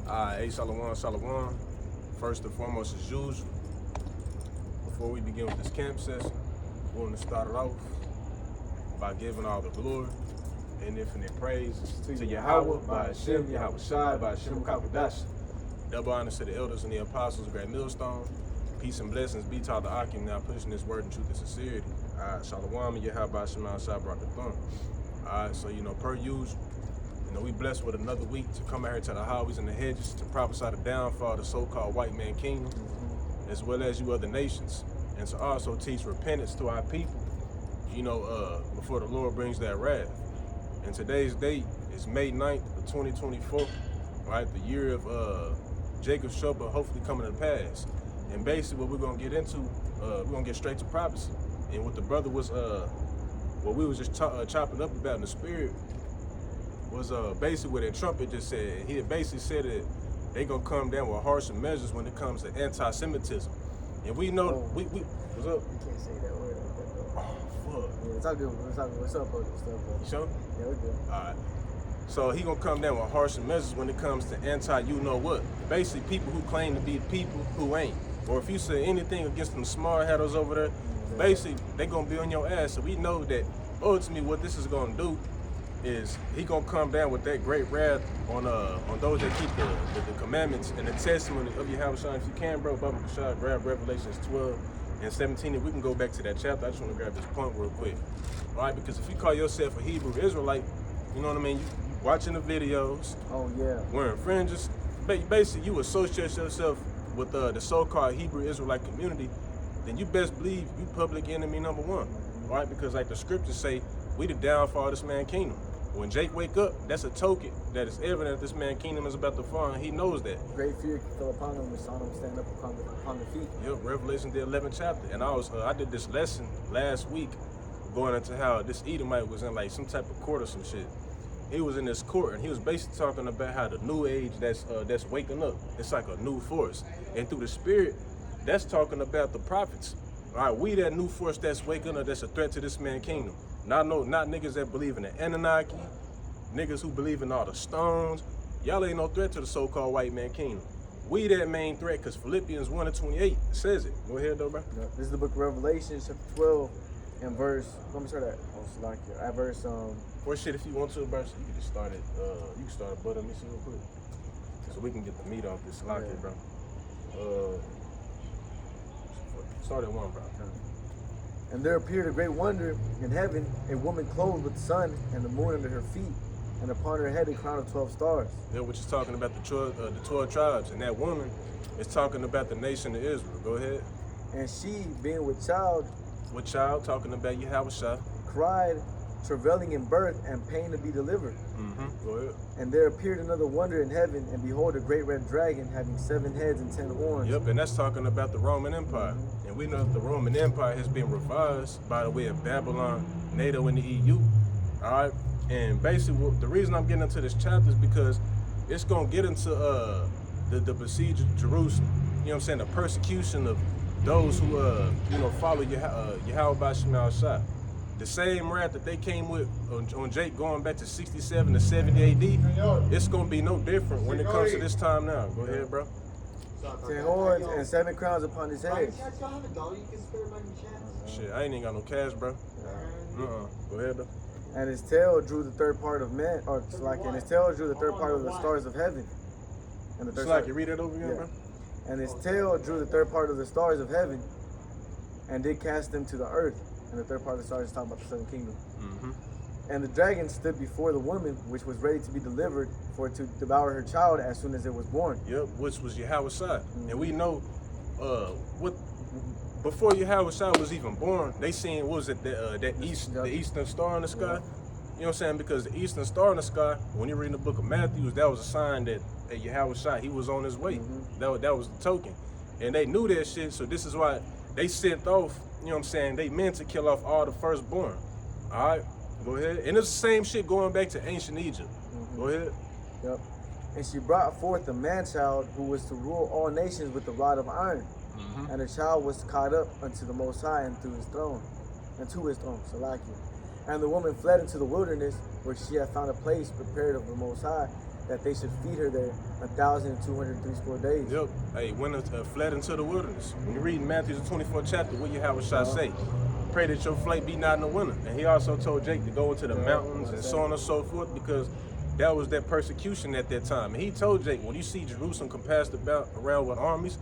Hey, Shalom, Shalom. First and foremost, as usual, before we begin with this camp session, we want to start it off by giving all the glory and infinite praise to Yahweh, bahasham, Yahawashi, bahasham, Kakadash. Double honors to the elders and the apostles of Great Millstone. Peace and blessings be to all the Akim now pushing this word in truth and sincerity. Shalom, and Yahweh, bahasham, Yahawashi, Alright, so per usual, we blessed with another week to come out here to the highways and the hedges to prophesy the downfall of the so-called white man kingdom, as well as you other nations, and to also teach repentance to our people, before the Lord brings that wrath. And today's date is May 9th of 2024, right? The year of Jacob's trouble hopefully coming to pass. And basically what we're gonna get into, we're gonna get straight to prophecy. And what the brother was, what we was just chopping up about in the spirit, was basically what that trumpet just said. He had basically said that they gonna come down with harsher measures when it comes to anti-Semitism. And we know, we what's up? You can't say that word like that though. Oh, fuck. Yeah, it's all good. It's all good. What's up, bro? You sure? Yeah, we're good. All right. So he gonna come down with harsher measures when it comes to anti-you-know-what. Basically, people who claim to be people who ain't. Or if you say anything against them smart headers over there, basically, they gonna be on your ass. So we know that ultimately what this is gonna do is he gonna come down with that great wrath on those that keep the commandments and the testimony of Yahawashi. If you can, bro, Baba Kashad, grab Revelations 12 and 17, and we can go back to that chapter. I just want to grab this point real quick. All right, because if you call yourself a Hebrew Israelite, you know what I mean, you watching the videos, Oh yeah. wearing fringes, basically you associate yourself with the so-called Hebrew Israelite community, then you best believe you public enemy number one, right? Because like the scriptures say, we the downfall of this man kingdom. When Jake wake up, that's a token that is evident that this man kingdom is about to fall, and he knows that. Great fear fell upon him. We saw him stand up upon the feet. Yep, Revelation the 11th chapter. And I did this lesson last week going into how this Edomite was in like some type of court or some shit. He was in this court and he was basically talking about how the new age that's waking up, it's like a new force. And through the spirit, that's talking about the prophets. All right, we that new force that's waking up, that's a threat to this man kingdom. Not niggas that believe in the Anunnaki, niggas who believe in all the stones. Y'all ain't no threat to the so-called white man kingdom. We that main threat, because Philippians 1:28 says it. Go ahead though, bro. Yeah, this is the book of Revelation, chapter 12, and verse. Let me start at verse. Or shit, if you want to, bro, so you can just start it. You can start a butter me real quick, so we can get the meat off this lock here, bro. Start at 1, bro. And there appeared a great wonder in heaven, a woman clothed with the sun and the moon under her feet, and upon her head a crown of 12 stars. Yeah, which is talking about the 12 tribes, and that woman is talking about the nation of Israel. Go ahead. And she, being with child, Talking about Yahawashi. cried, travailing in birth and pain to be delivered. Go ahead. And there appeared another wonder in heaven, and behold, a great red dragon having 7 heads and 10 horns. Yep, and that's talking about the Roman Empire. And we know that the Roman Empire has been revised by the way of Babylon, NATO, and the EU. All right, and basically the reason I'm getting into this chapter is because it's gonna get into the besiege of Jerusalem. You know what I'm saying? The persecution of those who follow Yahweh Shai. The same wrath that they came with on Jake going back to 67 to 70 AD, it's gonna be no different when it comes to this time now. Go ahead, bro. 10 horns and 7 crowns upon his head. Shit, I ain't even got no cash, bro. Go ahead, though. And his tail drew the third part of men, and his tail drew the third part of the stars of heaven. And the third You read that over again, bro? And his tail drew the third part of the stars of heaven, and did cast them to the earth. And the third part of the stars is talking about the southern kingdom. And the dragon stood before the woman, which was ready to be delivered, for to devour her child as soon as it was born. Yep, which was Yahawashi. And we know before Yahawashi was even born, they seen, what was it, the eastern star in the sky? You know what I'm saying? Because the eastern star in the sky, when you read the book of Matthew, that was a sign that Yahawashi, he was on his way. That was the token. And they knew that shit, so this is why they sent off, you know what I'm saying, they meant to kill off all the firstborn. All right, go ahead. And it's the same shit going back to ancient Egypt. Go ahead. Yep. And she brought forth a man-child who was to rule all nations with the rod of iron. And the child was caught up unto the Most High and to his throne, Salakia. And the woman fled into the wilderness, where she had found a place prepared of the Most High, that they should feed her there 1,260 days. Yep. Hey, went fled into the wilderness. When you read Matthew's 24th chapter, what Yahawashi say? Pray that your flight be not in the winter. And he also told Jake to go into the mountains and so on and so forth, because that was that persecution at that time. And he told Jake, when you see Jerusalem compassed around with armies,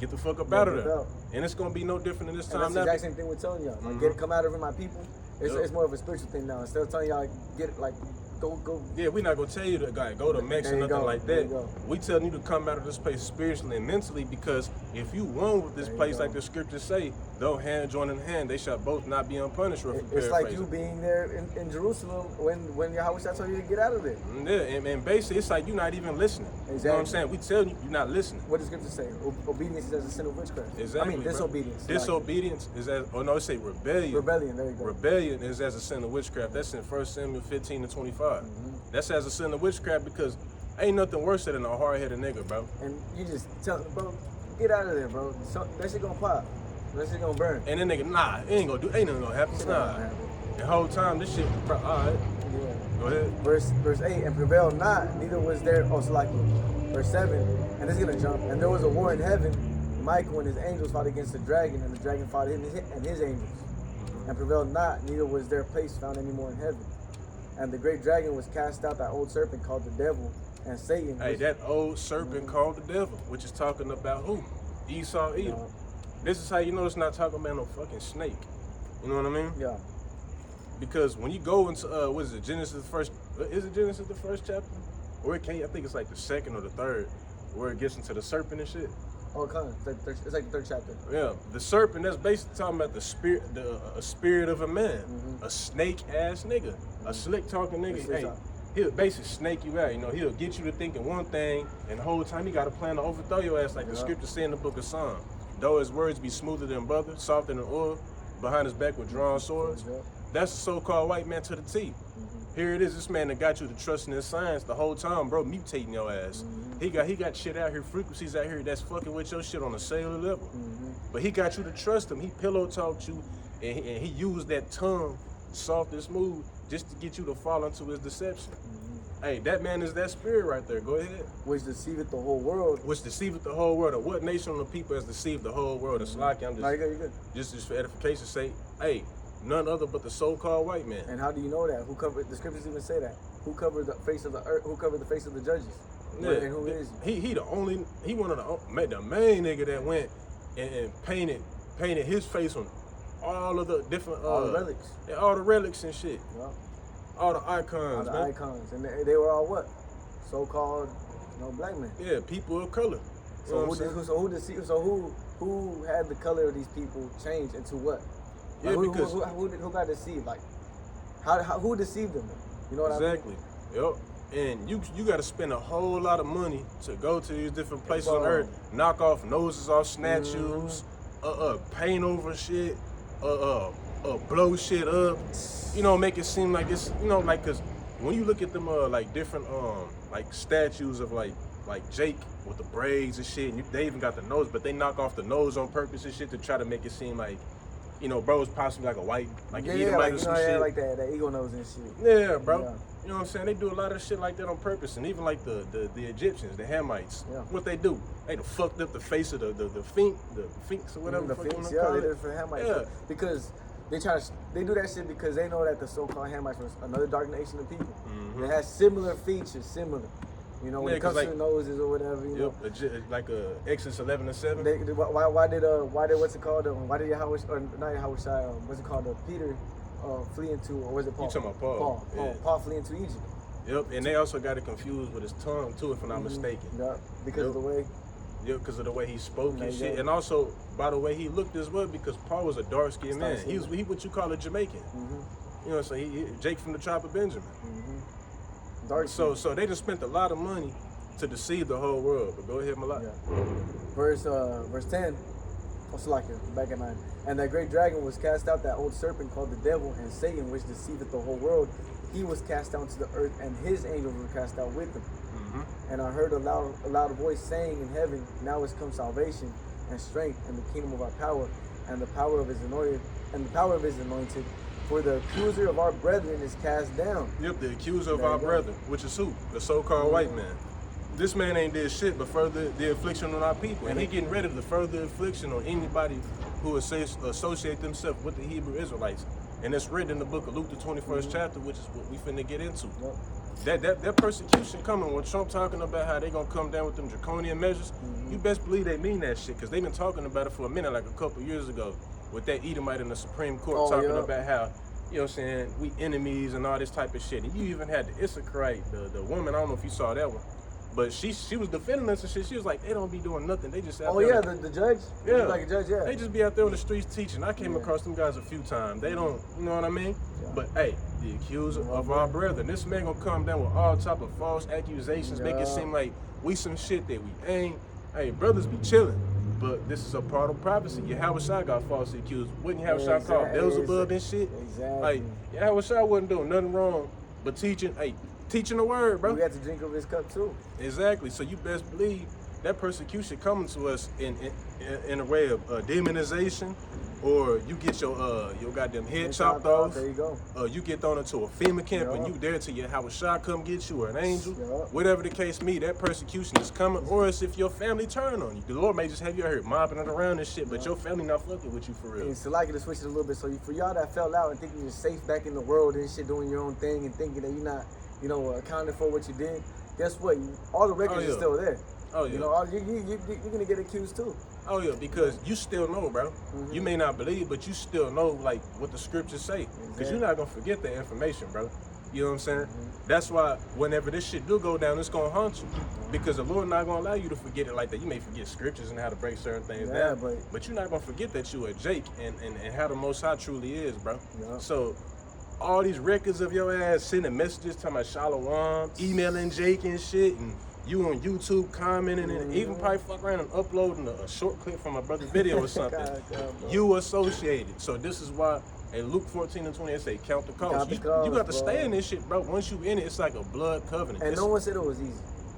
get the fuck up out of there. And it's gonna be no different in this time. That's the exact same thing we're telling y'all. Like, come out of it, my people. It's more of a spiritual thing now. Instead of telling y'all, get it, like, go. Yeah, we're not gonna tell you to go to Mex or nothing like that. We telling you to come out of this place spiritually and mentally, because if you one with this place, like the scriptures say, though hand join in hand, they shall both not be unpunished. It's like you being there in Jerusalem when Yahawashi told you to get out of there. Yeah, and basically it's like you're not even listening. Exactly. You know what I'm saying? We telling you, you're not listening. What does scripture say? Obedience is as a sin of witchcraft. Exactly. I mean, disobedience. Disobedience is as, it say rebellion. Rebellion, there you go. Rebellion is as a sin of witchcraft. That's in 1 Samuel 15-25. That's as a sin of witchcraft, because ain't nothing worse than a hard-headed nigga, bro. And you just tell them, bro, get out of there, bro. That shit gonna pop. That shit gonna burn. And then nigga, nah, ain't nothing gonna happen. Nah. The whole time, this shit, all right. Yeah. Go ahead. Verse 8, and prevailed not, neither was there, Verse 7, and it's gonna jump. And there was a war in heaven. Michael and his angels fought against the dragon, and the dragon fought him and his angels. And prevailed not, neither was their place found any more in heaven. And the great dragon was cast out, that old serpent called the devil and Satan. Hey, that old serpent called the devil, which is talking about who? Esau, Edom. This is how you know it's not talking about no fucking snake. You know what I mean? Yeah. Because when you go into what is it, Genesis the first chapter? Or it can't, I think it's like the second or the third, where it gets into the serpent and shit. Oh, come on. It's like the third chapter. Yeah, the serpent, that's basically talking about the spirit, a spirit of a man, a snake ass nigga, a slick talking nigga. Hey, he'll basically snake you out. You know, he'll get you to thinking one thing, and the whole time he got a plan to overthrow your ass, like the scripture say in the book of Psalms. Though his words be smoother than butter, softer than oil, behind his back with drawn swords. That's the so-called white man to the T. Here it is, this man that got you to trust in his science the whole time, bro, mutating your ass. He got shit out here, frequencies out here that's fucking with your shit on a cellular level. But he got you to trust him. He pillow talked you, and he used that tongue, soft and smooth, just to get you to fall into his deception. Hey, that man is that spirit right there. Go ahead. Which deceiveth the whole world. Which deceiveth the whole world. Or what nation of people has deceived the whole world? It's like I'm just for edification's sake. Hey, none other but the so-called white man. And how do you know that? Who covered the scriptures even say that? Who covered the face of the earth? Who covered the face of the judges? Yeah. And who is he? He one of the main nigga that went and painted his face on all of the different all the relics. Yeah, all the relics and shit. Yeah. All the icons. All the icons. And they were all what? So-called black men. Yeah, people of color. So who had the color of these people change into what? Like, Yeah, because who got deceived? Like who deceived them? You know what exactly. I mean? Yep. And you got to spend a whole lot of money to go to these different places on earth, knock off noses off statues, paint over shit, blow shit up. You know, make it seem like it's, you know, like, cause when you look at them like different like statues of like Jake with the braids and shit, and they even got the nose, but they knock off the nose on purpose and shit to try to make it seem like, you know, bro, it's possibly like a white, like like that eagle nose and shit. Yeah, bro. Yeah. You know what I'm saying? They do a lot of shit like that on purpose, and even like the Egyptians, the Hamites, what they do? They done fucked up the face of the Sphinx or whatever. The Sphinx, yeah, they did it for Hamites. Yeah. Because they do that shit because they know that the so-called Hamites was another dark nation of people. They had similar features, you know, when it comes to the noses or whatever. You know, like Exodus 11:7. Why did what's it called? Why did Yahawashi, or not Yahawashi? What's it called? Peter flee into, or was it Paul? You talking about Paul? Paul flee into Egypt. Yep, and they also got it confused with his tongue too, if I'm not mistaken. Yeah, because of the way. Yeah, because of the way he spoke and shit, and also by the way he looked as well, because Paul was a dark-skinned man. He what you call a Jamaican. You know, so he Jake from the tribe of Benjamin. So they just spent a lot of money to deceive the whole world. But go ahead, Malak. Yeah. Verse 10. Back at 9. And that great dragon was cast out, that old serpent called the devil and Satan, which deceiveth the whole world. He was cast down to the earth, and his angels were cast out with him. And I heard a loud voice saying in heaven, now is come salvation and strength and the kingdom of our power and the power of his anointed. For the accuser of our brethren is cast down. Yep, the accuser of There our you go. brethren, which is who? The so-called white man. This man ain't did shit but further the affliction on our people. And he getting ready to further affliction on anybody who associate themselves with the Hebrew Israelites. And it's written in the book of Luke, the 21st chapter, which is what we finna get into. Yep. That persecution coming, when Trump talking about how they gonna come down with them draconian measures, you best believe they mean that shit, because they've been talking about it for a minute, like a couple years ago, with that Edomite in the Supreme Court talking about how, you know what I'm saying, we enemies and all this type of shit. And you even had the Issacharite, the woman, I don't know if you saw that one, but she was defending us and shit. She was like, they don't be doing nothing. They just out there. The judge? Yeah. Like a judge, yeah. They just be out there on the streets teaching. I came across them guys a few times. They don't, you know what I mean? Yeah. But hey, the accuser of our brethren. This man gonna come down with all type of false accusations, make it seem like we some shit that we ain't. Hey, brothers be chilling. But this is a part of prophecy. Yahawashi got falsely accused. Wouldn't Yahawashi call Beelzebub and shit? Exactly. Like, Yahawashi wasn't doing nothing wrong, but teaching the word, bro. We had to drink of his cup too. Exactly. So you best believe that persecution coming to us in a way of demonization, or you get your goddamn head chopped off. There you go. You get thrown into a FEMA camp and you there till Yahawashi come get you, or an angel. Yup. Whatever the case may be, that persecution is coming. Or it's if your family turn on you. The Lord may just have you out here mobbing it around and shit, but your family not fucking with you for real. And so like to switch it a little bit. So for y'all that fell out and thinking you're safe back in the world and shit, doing your own thing and thinking that you're not, accounted for what you did, guess what? All the records are still there. Oh yeah. You're gonna get accused too. Oh yeah, because you still know, bro. You may not believe, but you still know like what the scriptures say. Because you're not gonna forget that information, bro. You know what I'm saying? That's why whenever this shit do go down, it's gonna haunt you. Because the Lord not gonna allow you to forget it like that. You may forget scriptures and how to break certain things down, but you're not gonna forget that you are Jake and how the Most High truly is, bro. Yeah. So all these records of your ass sending messages talking about Shalom, emailing Jake and shit, and you on YouTube commenting and even probably fuck around and uploading a short clip from a brother's video or something. You associated. So this is why in Luke 14:20 it say count the cost. You got to stay in this shit, bro. Once you in it, it's like a blood covenant. And no one said it was easy.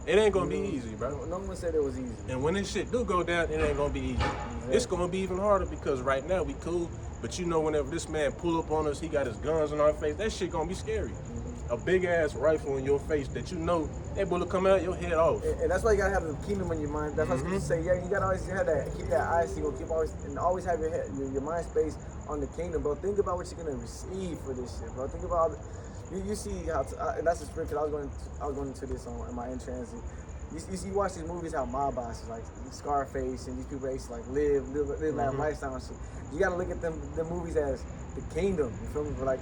It ain't gonna be easy, bro. No one said it was easy. And when this shit do go down, it ain't gonna be easy. It's gonna be even harder because right now we cool, but whenever this man pull up on us, he got his guns in our face, that shit gonna be scary. A big ass rifle in your face that that bullet come out your head off. And that's why you gotta have the kingdom in your mind. That's what I was gonna say. Yeah, you gotta always have that, keep that eye single, always have your mind space on the kingdom, bro. Think about what you're gonna receive for this shit, bro. Think about you see how and that's the spirit. Cause I was going into this in my entrance. You watch these movies, how mob bosses like Scarface and these people used to like live that lifestyle and shit. You gotta look at the movies as the kingdom. You feel me? But like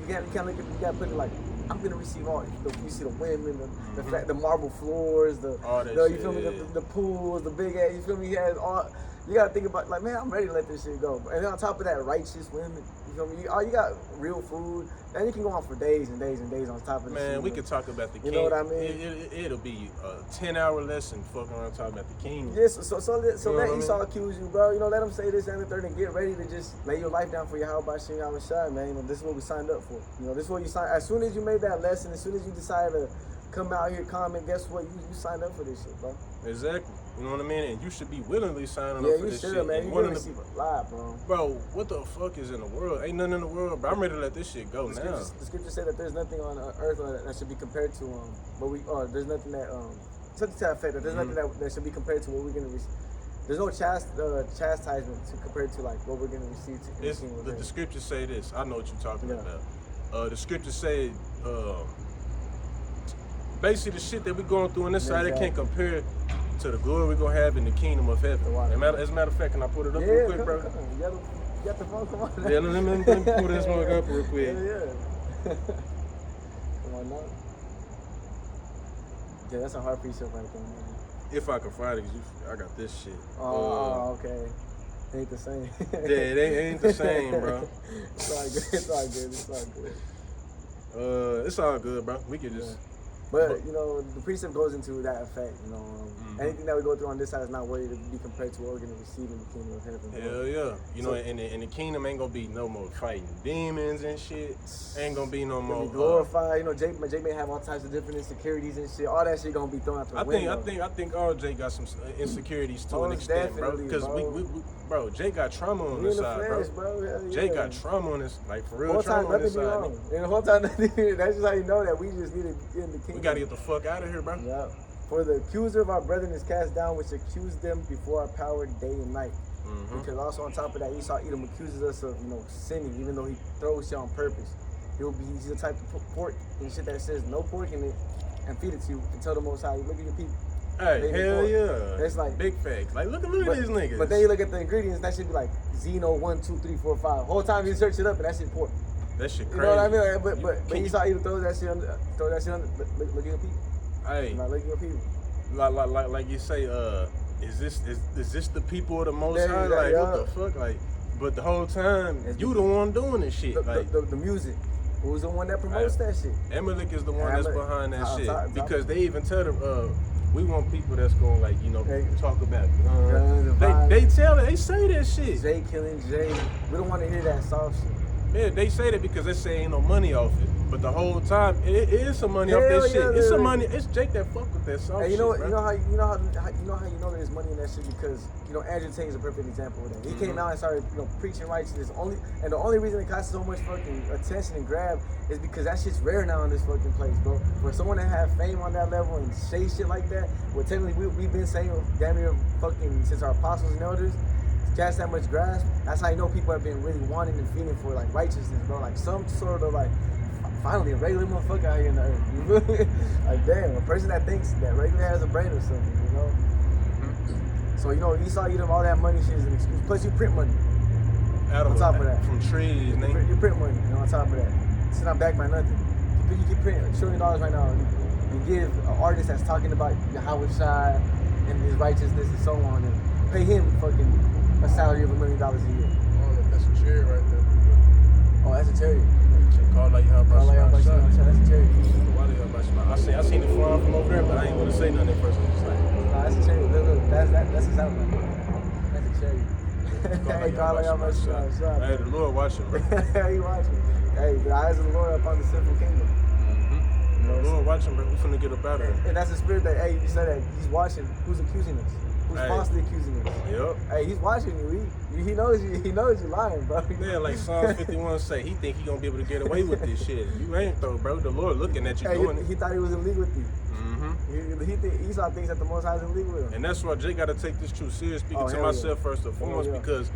you gotta put it like, I'm gonna receive all. You see the women, the marble floors, you feel me? The pools, the big ass. You feel me? He has all. You gotta think about like, man, I'm ready to let this shit go. And then on top of that, righteous women. You feel me? You got real food. And you can go on for days and days and days on top of this. Man, we could talk about the king. You know what I mean? It'll be a 10-hour lesson fucking around talking about the king. Yes, so let Esau accuse you, bro. Let him say this and the third and get ready to just lay your life down for Yahawashi and Yahawashi, man. This is what we signed up for. This is what you signed. As soon as you made that lesson, as soon as you decided to come out here, comment, guess what? You signed up for this shit, bro. Exactly. You know what I mean? And you should be willingly signing up for this shit. Yeah, you should, man. You're gonna receive a lot, bro. Bro, what the fuck is in the world? Ain't nothing in the world, bro. I'm ready to let this shit go now. The scripture said that there's nothing on earth that should be compared to there's nothing that something to that effect that there's nothing that should be compared to what we're gonna receive. There's no chastisement to compare to like what we're gonna receive. The scriptures say this. I know what you're talking about. The scriptures say basically the shit that we're going through on this side, it can't compare to the glory we're gonna have in the kingdom of heaven. As a matter of fact, can I put it up real quick, bro? Come on. You got the phone, come on. Yeah, let me pull this one up real quick. Yeah. Come on now. Yeah, that's a hard piece of right there, man. If I can find it, cause I got this shit. Okay. It ain't the same. Yeah, it ain't the same, bro. It's all good. It's all good. It's all good, bro. We can just But you know, the precept goes into that effect. You know, anything that we go through on this side is not worthy to be compared to what we're gonna receive in the kingdom of heaven. Hell yeah. You know, in the kingdom ain't gonna be no more fighting demons and shit. Ain't gonna be no more. Be glorified. You know, Jake may have all types of different insecurities and shit. All that shit gonna be thrown out the window. I think all Jake got some insecurities to an extent, bro. Because bro, Jake got trauma on this side, flesh, bro. Jake got trauma on this, like for real whole trauma time, on this side. Wrong. And the whole time, that's just how you know that we just need to get in the kingdom. We gotta get the fuck out of here, bro. Yeah. For the accuser of our brethren is cast down, which accused them before our power day and night. Because also on top of that, Esau Edom accuses us of, you know, sinning, even though he throws shit on purpose. He's the type of pork and shit that says no pork in it and feed it to you and tell the Most High, look at your people. Hey, hell yeah. That's like big facts. Like look at these niggas. But then you look at the ingredients, that should be like Xeno 1, 2, 3, 4, 5. Whole time you search it up and that shit pork. That shit crazy. You know what I mean? Like, but Esau Edom throws that shit under. Look at your people. Hey. Like, look at your people. Like you say, is this the people of the Most High? Like what the fuck? Like, but the whole time you the one doing this shit. The music. Who's the one that promotes that shit? Amalek is the one that's behind that shit. Because they even tell them, we want people that's gonna like, you know, talk about they say that shit. Jay killing Jay. We don't want to hear that soft shit. Yeah, they say that because they say ain't no money off it. But the whole time, it is some money off that shit. It's some money. It's Jake that fuck with that soft shit. You know how you know that there's money in that shit because you know Andrew Tate is a perfect example of that. He came out and started preaching righteousness. The only reason it got so much fucking attention and grab is because that shit's rare now in this fucking place, bro. For someone to have fame on that level and say shit like that, well, technically we've been saying damn near fucking since our apostles and elders. Cast that much grasp. That's how you know people have been really wanting and feeling for like righteousness, bro. Like some sort of like finally a regular motherfucker out here in the earth. You feel me? Like damn, a person that thinks that regular has a brain or something, you know. So you know, Esau Edom, all that money shit is an excuse. Plus you print money. On top of that, from trees, you print money. You know, on top of that, it's not backed by nothing. You can print $1 trillion right now and give an artist that's talking about Yahawashi and his righteousness and so on, and pay him fucking a salary of $1 million a year. I don't know if that's a cherry right there. Oh, that's a cherry. Call like Yahawashi. That's a cherry. I seen it flying from over there, but I ain't want to say nothing at first. I'm just like, nah, that's a cherry. Look, that's his outline. That's a cherry. Hey, call like Yahawashi. Hey, the Lord watching, bro. He watching. Hey, the eyes of the Lord upon the sinful kingdom. The Lord watching, bro. We finna get up out of here. And that's the spirit that, hey, you said that he's watching. Who's accusing us? Who's falsely accusing us? Yep. Hey, he's watching you. He knows you. He knows you're lying, bro. Yeah, like Psalms 51 say, he think he gonna be able to get away with this shit. You ain't though, bro. The Lord looking at you doing it. He thought he was in league with you. Esau thinks that the Most High is in league with him. And that's why Jay got to take this truth serious. Speaking to myself first and foremost, because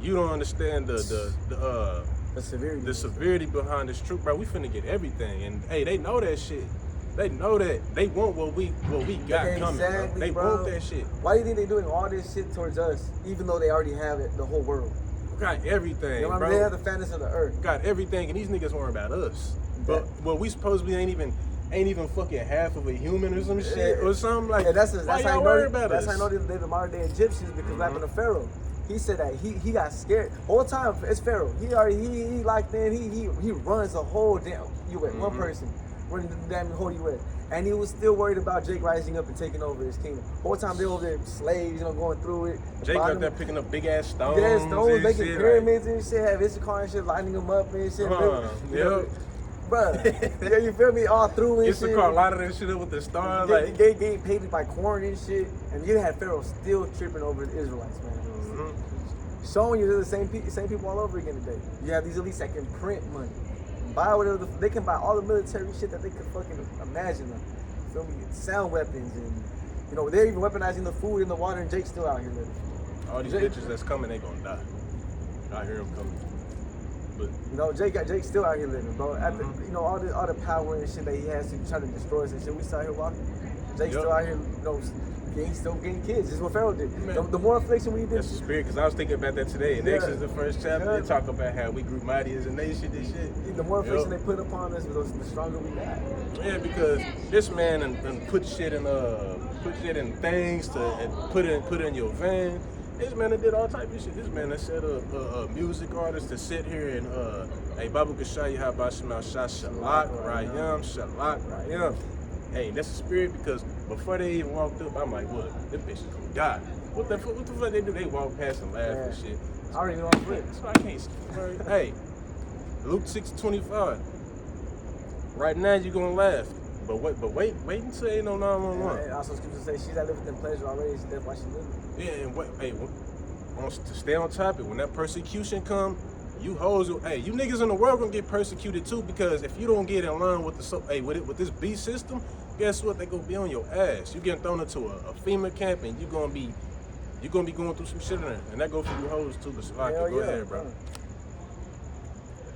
you don't understand the severity behind this truth, bro. We finna get everything, and hey, they know that shit. They know that. They want what we got coming, bro. They want that shit. Why do you think they're doing all this shit towards us, even though they already have it, the whole world? We got everything, you know, bro. They have the fatness of the earth. Got everything, and these niggas worry about us. But we supposedly ain't even fucking half of a human or some shit or something like. Yeah, that's why y'all worry about us? That's how I know they're the modern day Egyptians because what happened to Pharaoh. He said that he got scared whole time. It's Pharaoh. He locked in. He runs the whole damn U.S. One person running the damn whole U.S. And he was still worried about Jake rising up and taking over his kingdom. Whole time they over there slaves, you know, going through it. Jake up there picking up big ass stones. Yeah, stones, making pyramids and shit. Have Issachar and shit, lining them up and shit. Yep. Bruh, yeah, you feel me? All through and shit. Issachar lining that shit up with the stars. Like they paid by corn and shit. And you had Pharaoh still tripping over the Israelites, man. Showing you they're the same people all over again today. You have these elites that can print money, buy whatever they can buy all the military shit that they could fucking imagine. Feel me? Sound weapons and you know they're even weaponizing the food and the water. And Jake's still out here living. All these bitches that's coming, they gonna die. I hear them coming. But you know, Jake's still out here living, bro. After you know all the power and shit that he has to try to destroy us and shit, we still out here walking. Jake's still out here, you know. He's still getting kids. This is what Pharaoh did. The more affliction we did. That's the spirit, because I was thinking about that today. In Exodus, the first chapter, they talk about how we grew mighty as a nation and shit. The more affliction they put upon us, the stronger we got. Yeah, because this man and put shit in things to put in your van. This man that did all type of shit. This man that said a music artist to sit here and hey, Babu Kashayi how bahasham shalak rayam. hey, that's a spirit because before they even walked up, I'm like, look, this bitch is gonna die. What the fuck they do? They walk past and laugh and shit. I already know I'm lit. So I can't. Hey, Luke 6:25. Right now you gonna laugh, but wait until ain't no 911. And also, scripture say she that liveth in pleasure already. That's why she living. Yeah, and to stay on topic, when that persecution come, you hoes, hey, you niggas in the world gonna get persecuted too because if you don't get in line with with this beast system, guess what? They gonna be on your ass. You getting thrown into a FEMA camp and you gonna be going through some shit in there, and that go for you hoes too. But so go ahead, bro.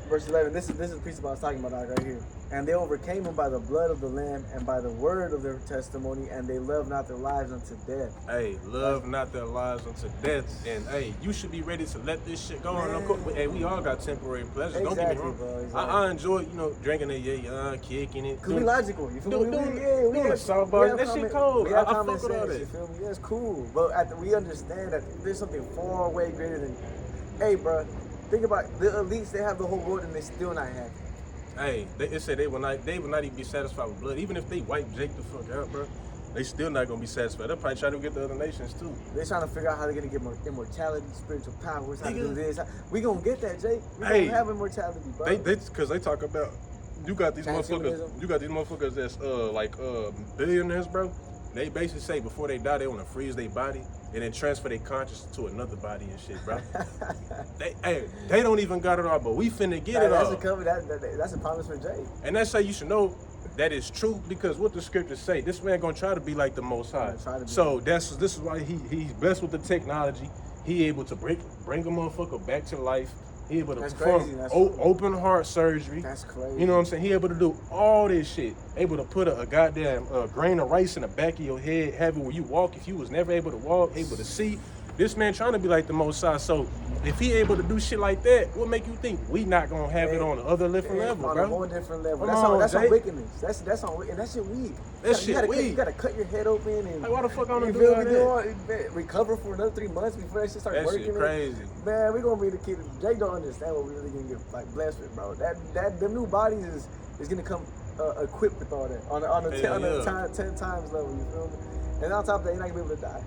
Verse 11. This is the precept I was talking about right here. And they overcame him by the blood of the Lamb and by the word of their testimony, and they loved not their lives unto death. Hey, love not their lives unto death. And hey, you should be ready to let this shit go. And hey, we all got temporary pleasures. Exactly, don't get me wrong. bro, exactly. I enjoy, drinking it, kicking it. Cause we logical. You feel me? Doing the soft bars. That shit cold. I fuck with all that. You feel me? Yeah, it's cool. But we understand that there's something far way greater than. Hey, bro. Think about the elites. They have the whole world and they still not happy. Hey, it said they will not even be satisfied with blood. Even if they wipe Jake the fuck out, bro, they still not gonna be satisfied. They'll probably try to get the other nations too. They're trying to figure out how they're gonna get more immortality, spiritual powers, how to do this. We gonna get that, Jake. We gonna have immortality, bro. Because they talk about you got these motherfuckers that's billionaires, bro. They basically say before they die, they want to freeze their body and then transfer their consciousness to another body and shit, bro. They don't even got it all, but we finna get it all. That's a promise for Jay. And that's how you should know that is true because what the scriptures say, this man gonna try to be like the Most High. So this is why he's blessed with the technology. He able to bring a motherfucker back to life. He able to perform open heart surgery. That's crazy. You know what I'm saying? He able to do all this shit. Able to put a goddamn grain of rice in the back of your head, have it where you walk if you was never able to walk, able to see. This man trying to be like the Most High. So if he able to do shit like that, what make you think we not gonna have it on the other different level, on bro? On a whole different level. That's on wickedness. That's on, and that shit weak. You gotta cut your head open and like, why the fuck I'm gonna do that? Recover for another 3 months before that shit start working. That shit crazy. Man, we gonna be the kid. Jake don't understand what we really gonna get blessed with, bro. Them new bodies is gonna come equipped with all that on the 10 times level. You feel me? And on top of that, you're not gonna be able to die.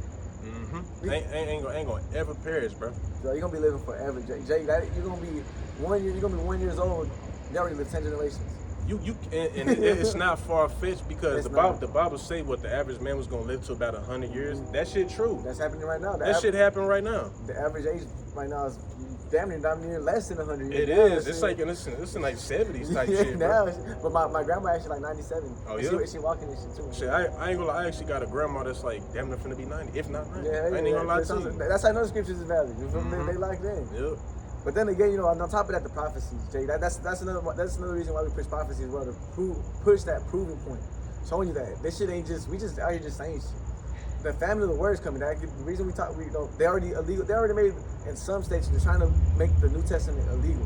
Mm-hmm. Ain't gonna ever perish, bro. So you're gonna be living forever, Jake. You're gonna be 1 year. You're gonna be 1 year old. You already lived 10 generations. It's not far fetched because the Bible say what the average man was gonna live to about 100 years. That shit true. That's happening right now. That shit happen right now. The average age right now is damn near less than 100 years. It is. It's like it's in like 70s type shit, bro. But my grandma actually like 97. Oh yeah. She walking and shit too. Shit, I ain't gonna lie. I actually got a grandma that's like damn near finna be 90, if not 90. Yeah, I ain't gonna lie to you. That's how I know the scriptures is valid. You feel me? They like that. Yep. But then again, on top of that, the prophecies, Jay. That's another reason why we push prophecies as well, to push that proving point, showing you that this shit ain't just we just out here just saying shit. The family of the word is coming. The reason we talk, they already illegal. They already made in some states. They're trying to make the New Testament illegal.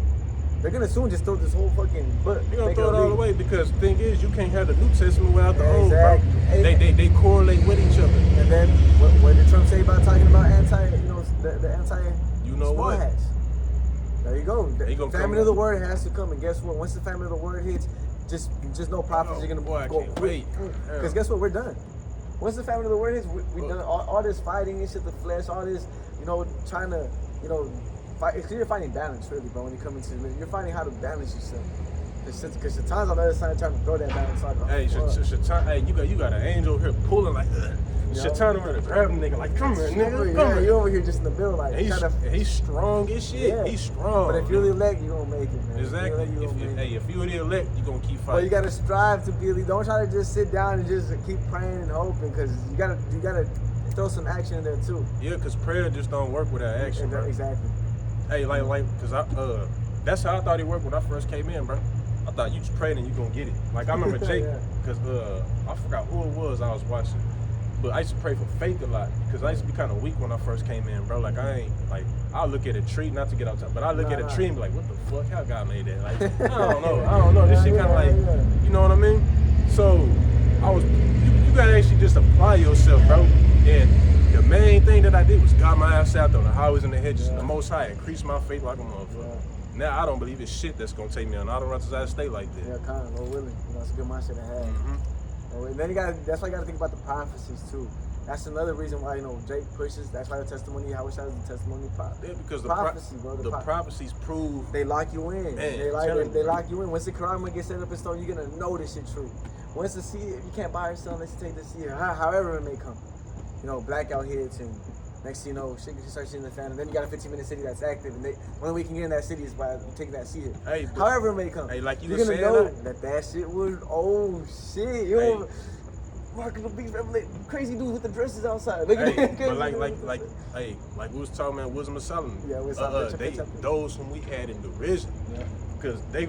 They're gonna soon just throw this whole fucking book. They're gonna throw it all away because the thing is, you can't have the New Testament without the Old, bro. They correlate with each other. And then what did Trump say about talking about the anti? You know what? Hats? There you go. The family of the word has to come, and guess what? Once the family of the word hits, just no prophets. You're gonna go quick. Because guess what? We're done. Once the family of the word hits, we done all this fighting and shit, the flesh, all this, trying to, fight. Because you're finding balance, really, bro. When you come into you're finding how to balance yourself. Because Shatan's on the other side trying to throw that balance out. Hey, Shatan, hey, you got an angel here pulling like. Shatan over to grab a nigga like, come here, nigga, come here. You over here just in the middle, like he's strong as shit. Yeah. He's strong. But if you're the elect, you gonna make it, man. Exactly. If you're the elect, you gonna keep fighting. Well, you gotta strive to be elite. Don't try to just sit down and just keep praying and hoping, because you gotta throw some action in there too. Yeah, because prayer just don't work without action, bro. Exactly. Hey, because that's how I thought it worked when I first came in, bro. I thought you just prayed and you gonna get it. Like I remember Jake, because I forgot who it was I was watching. But I used to pray for faith a lot because I used to be kind of weak when I first came in, bro. Like I'll look at a tree, not to get off top, but I look at a tree and be like, what the fuck? How God made that? Like, I don't know. This shit kind of like, you know what I mean? So you gotta actually just apply yourself, bro. And the main thing that I did was got my ass out on the highways and the hedges. The Most High increased my faith like a motherfucker. Now I don't believe it's shit that's gonna take me on. I don't run to the state like that. Yeah, kind of, Lord willing. It's a good mindset to have. Oh, and then that's why you gotta think about the prophecies too. That's another reason why, Jake pushes. That's why the testimony, Yahawashi is the testimony of prophecy. Yeah, because prophecy, bro. The prophecies prove they lock you in. Man, they lock you in. Once the Quran gets set up in stone, you're gonna know this shit true. Once the seed, you can't buy or sell unless you take the seed, however it may come. Blackout hits, and next thing you know, shit starts hitting the fan, and then you got a 15-minute city that's active, and only way you can get in that city is by taking that seed. Hey, however it may come. Hey, like you're gonna know that shit was shit. Mark of the Beast Revelation, crazy dude with the dresses outside. But like we was talking about Wisdom of Solomon. Yeah, those whom we had in derision. Yeah. Because they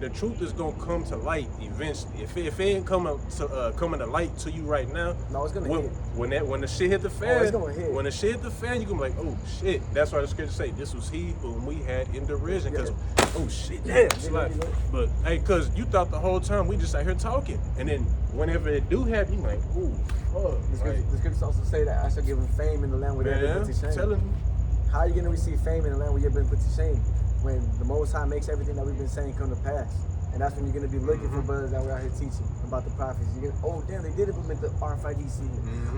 the truth is gonna come to light eventually. If it ain't coming to light to you right now, no, it's gonna hit. When the shit hit the fan, it's gonna hit. When the shit hit the fan, you gonna be like, oh shit. That's why the scripture say this was he whom we had in derision. Because oh shit, damn. But hey, cause you thought the whole time we just out here talking, and then whenever it do happen, you like, ooh, fuck. The scriptures also say that I shall give him fame in the land where they have been put to shame. Telling me. How are you gonna receive fame in the land where you've been put to shame? When the Most High makes everything that we've been saying come to pass. And that's when you're going to be looking for brothers that we're out here teaching about the prophets. Oh, damn, they did implement the RFID seal.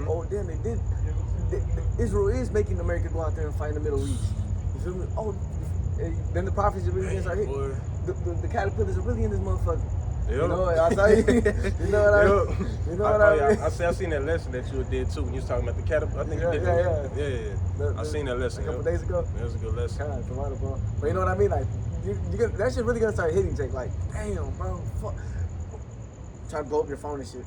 Oh, damn, they did. Israel is making America go out there and fight in the Middle East. You feel me? Oh, then the prophets are really going to start hitting. The caterpillars are really in this motherfucker. Yep. I'll tell you. You know what I mean? You know what I mean? I seen that lesson that you did too when you was talking about the caterpillar. I think you did. Yeah. I seen that lesson a couple days ago. That was a good lesson. God, tomato, bro. But you know what I mean? Like, that shit really gonna start hitting, Jake. Like, damn, bro. Fuck. Try to blow up your phone and shit.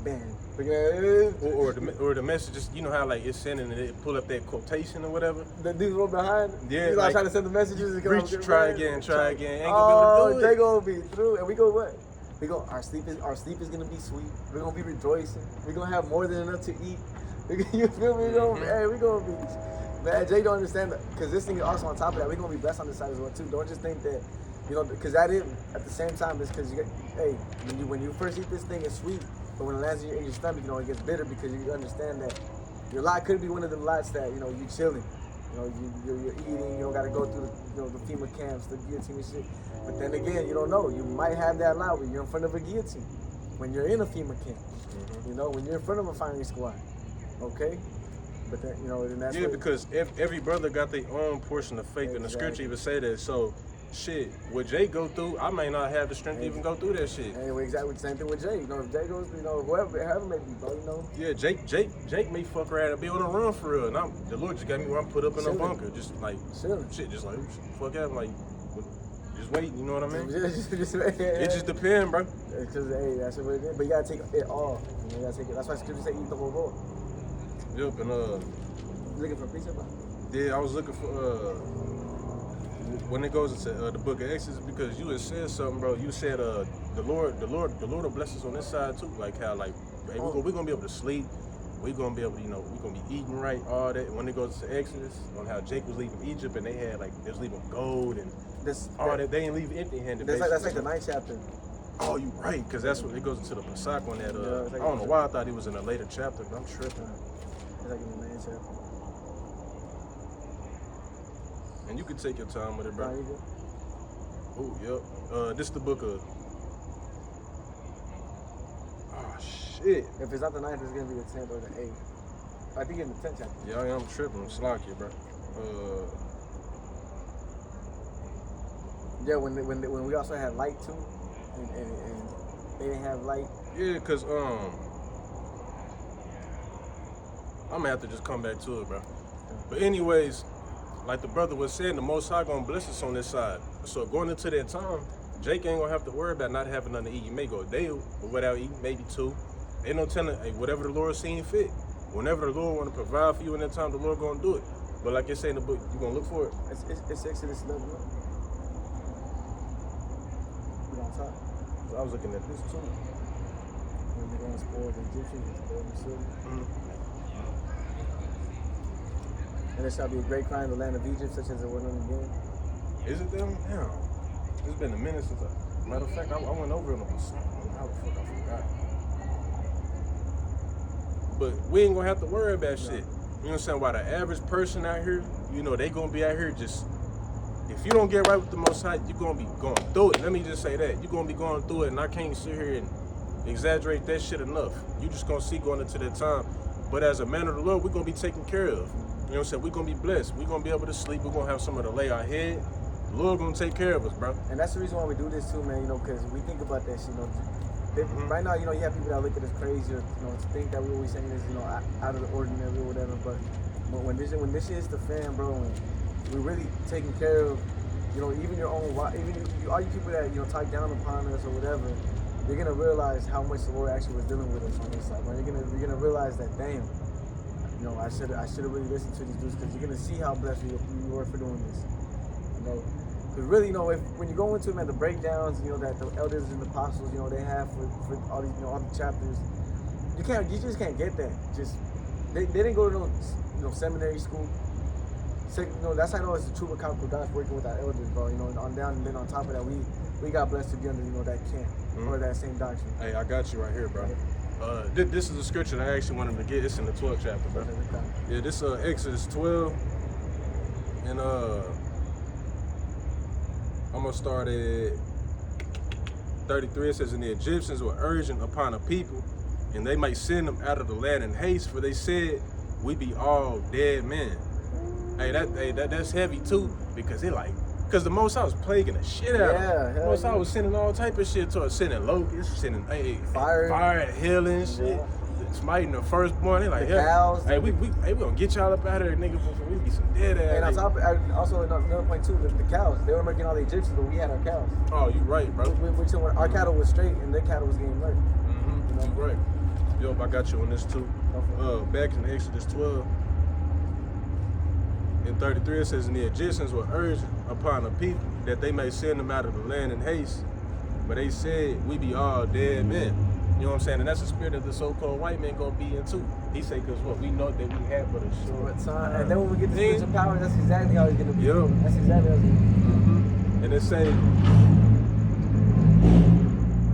Bam. Or the messages, you know how like it's sending it, pull up that quotation or whatever. The dudes were behind. Yeah, he's like trying to send the messages. And try again. Ain't gonna be able to do it. They gonna be through, and we go what? We go. Our sleep is gonna be sweet. We're gonna be rejoicing. We're gonna have more than enough to eat. You feel me? We gonna be. Man, Jay don't understand that, because this thing is also on top of that. We're gonna be blessed on this side as well too. Don't just think that, because that is at the same time. It's because when you first eat this thing, it's sweet. But when it lands in your stomach, it gets bitter, because you understand that your lot could be one of the lots that, you chilling. You're eating, you don't got to go through the FEMA camps, the guillotine and shit. But then again, you don't know. You might have that lot where you're in front of a guillotine when you're in a FEMA camp. When you're in front of a firing squad. Okay? But then, and that's because every brother got their own portion of faith, and the scripture even say that. So, shit, what Jay go through, I may not have the strength to even go through that shit. Anyway, exactly the same thing with Jay. If Jay goes, however may be, bro, Yeah, Jake may fuck around and be on the run for real. And the Lord just got me where I'm put up in a bunker, just like shit, just like fuck out, like just wait. You know what I mean? It just depends, bro. Because that's what it is. But you gotta take it all. You gotta take it. That's why scripture say eat the whole bowl. Yep, and looking for a precept, bro? Yeah, I was looking for when it goes into the book of Exodus, because you had said something, bro. You said the Lord will bless us on this side too, like how hey, we're gonna be able to sleep, we're gonna be able to we're gonna be eating right, all that. And when it goes to Exodus, on how Jake was leaving Egypt and they was leaving gold and that, they ain't leave empty-handed. That's like the 9th chapter. Oh, you right, because that's what it goes into the Pesach on that. I don't know why I thought he was in a later chapter, but I'm tripping. It's like in the 9th chapter. And you can take your time with it, bro. Oh, yep. This is the book of. Oh shit. If it's not the 9th, it's gonna be the 10th or the 8th. I think in the 10th chapter. Yeah, I'm tripping. I'm slacking, bro. Yeah, when we also had light too, and they didn't have light. Yeah, cause I'm gonna have to just come back to it, bro. But anyways, like the brother was saying, the Most High gonna bless us on this side. So going into that time, Jake ain't gonna have to worry about not having nothing to eat. You may go a day without eating, maybe 2. Ain't no telling, hey, whatever the Lord seeing fit. Whenever the Lord want to provide for you in that time, the Lord gonna do it. But like you say in the book, you gonna look for it. It's Exodus 11. Put on top. So I was looking at this too. When they're gonna spoil the Egyptians and spoil the city. And there shall be a great cry in the land of Egypt, such as it went on again. Is it them? Damn. It's been a minute since matter of fact, I went over it on how the fuck I forgot. But we ain't gonna have to worry about shit. You know what I'm saying? While the average person out here, they gonna be out here just, if you don't get right with the Most High, you're gonna be going through it. Let me just say that. You're gonna be going through it, and I can't sit here and exaggerate that shit enough. You just gonna see going into that time. But as a man of the Lord, we're gonna be taken care of. You know what I'm saying? We're gonna be blessed. We're gonna be able to sleep. We're gonna have somewhere to lay our head. The Lord gonna take care of us, bro. And that's the reason why we do this too, man. You know, because we think about that shit. You know, right now, you know, you have people that look at us crazy, or you know, think that we always saying this, you know, out of the ordinary or whatever. But when this shit is the fan, bro, and we're really taking care of, you know, even your own, even all you people that, you know, talk down upon us or whatever, you're gonna realize how much the Lord actually was dealing with us on this side. Right? You're gonna realize that, damn, you know, I should have really listened to these dudes, because you're gonna see how blessed we were for doing this. You know, because really, you know, when you go into, man, the breakdowns, you know, that the elders and the apostles, you know, they have for all these, you know, all the chapters, you just can't get that. Just they didn't go to no, you know, seminary school. So, you know, that's how I know it's the true account of God working with our elders, bro. You know, on down, and then on top of that, we got blessed to be under, you know, that camp or that same doctrine. Hey, I got you right here, bro. This is a scripture that I actually wanted to get. It's in the 12th chapter, bro. Yeah, this Exodus 12, and I'm gonna start at 33. It says, "And the Egyptians were urgent upon a people, and they might send them out of the land in haste, for they said, we be all dead men." That's heavy too, because because the Most High was plaguing the shit out of them. The Most High was sending all type of shit to us, sending locusts, sending fire, hailing shit, smiting the firstborn. They like, cows. Hey, we gonna get y'all up out of here, nigga, before we be some dead ass. And on top, also another point too, the cows. They were making all the Egyptians, but we had our cows. Oh, you right, bro. Our cattle was straight, and their cattle was getting murked. You know? You right. Yo, I got you on this too. Back in Exodus 12. In 33 it says, "And the Egyptians were urged upon the people that they may send them out of the land in haste. But they said, we be all dead men." You know what I'm saying? And that's the spirit that the so-called white man gonna be in too. He say, because what? We know that we have but a short time. And then when we get the spiritual power, that's exactly how it's gonna be. Yep. That's exactly how it's gonna be. And it say,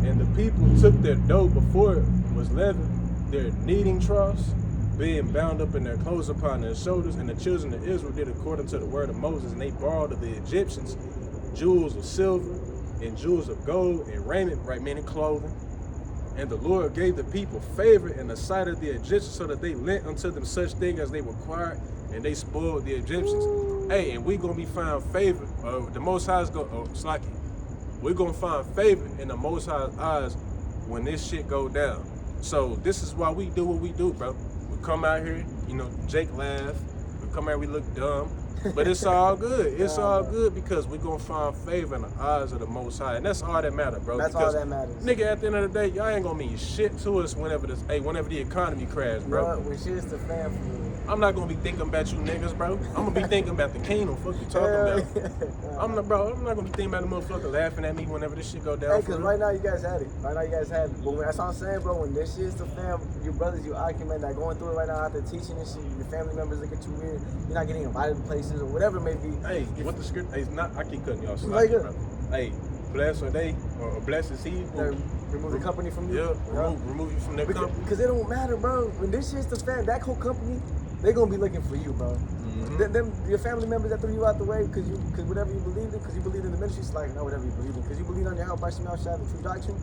"And the people took their dough before it was leavened, their kneading troughs, being bound up in their clothes upon their shoulders, and the children of Israel did according to the word of Moses, and they borrowed of the Egyptians jewels of silver and jewels of gold and raiment," right, meaning clothing. "And the Lord gave the people favor in the sight of the Egyptians, so that they lent unto them such thing as they required, and they spoiled the Egyptians." Hey, and we gonna be found favor. The Most High's we're gonna find favor in the Most High's eyes when this shit go down. So this is why we do what we do, bro. We come out here, you know, Jake laugh. We come out, we look dumb, but it's all good. It's all good, because we're gonna find favor in the eyes of the Most High, and that's all that matters, bro. That's all that matters. Nigga, at the end of the day, y'all ain't gonna mean shit to us whenever the economy crash, bro. When shit's the fan for you. I'm not gonna be thinking about you niggas, bro. I'm gonna be thinking about the kingdom. Fuck you talking about? I'm not gonna be thinking about the motherfucker laughing at me whenever this shit go down. Hey, cause right now you guys had it. But that's what I'm saying, bro. When this shit's the fam, your brothers, you argument that going through it right now after teaching and shit, your family members look at you weird. You're not getting invited to places or whatever it may be. Hey, what the script? Hey, it's not. I keep cutting y'all. Hey, blessed are they, or blessed is he. Remove the company from you. Yeah, remove you from their company. Because it don't matter, bro. When this shit's the fam, that whole company, they gonna be looking for you, bro. Them, your family members that threw you out the way because whatever you believed in, because you believed in the ministry, it's like, no, whatever you believe in, because you believe on your Yahawashi, the true doctrine,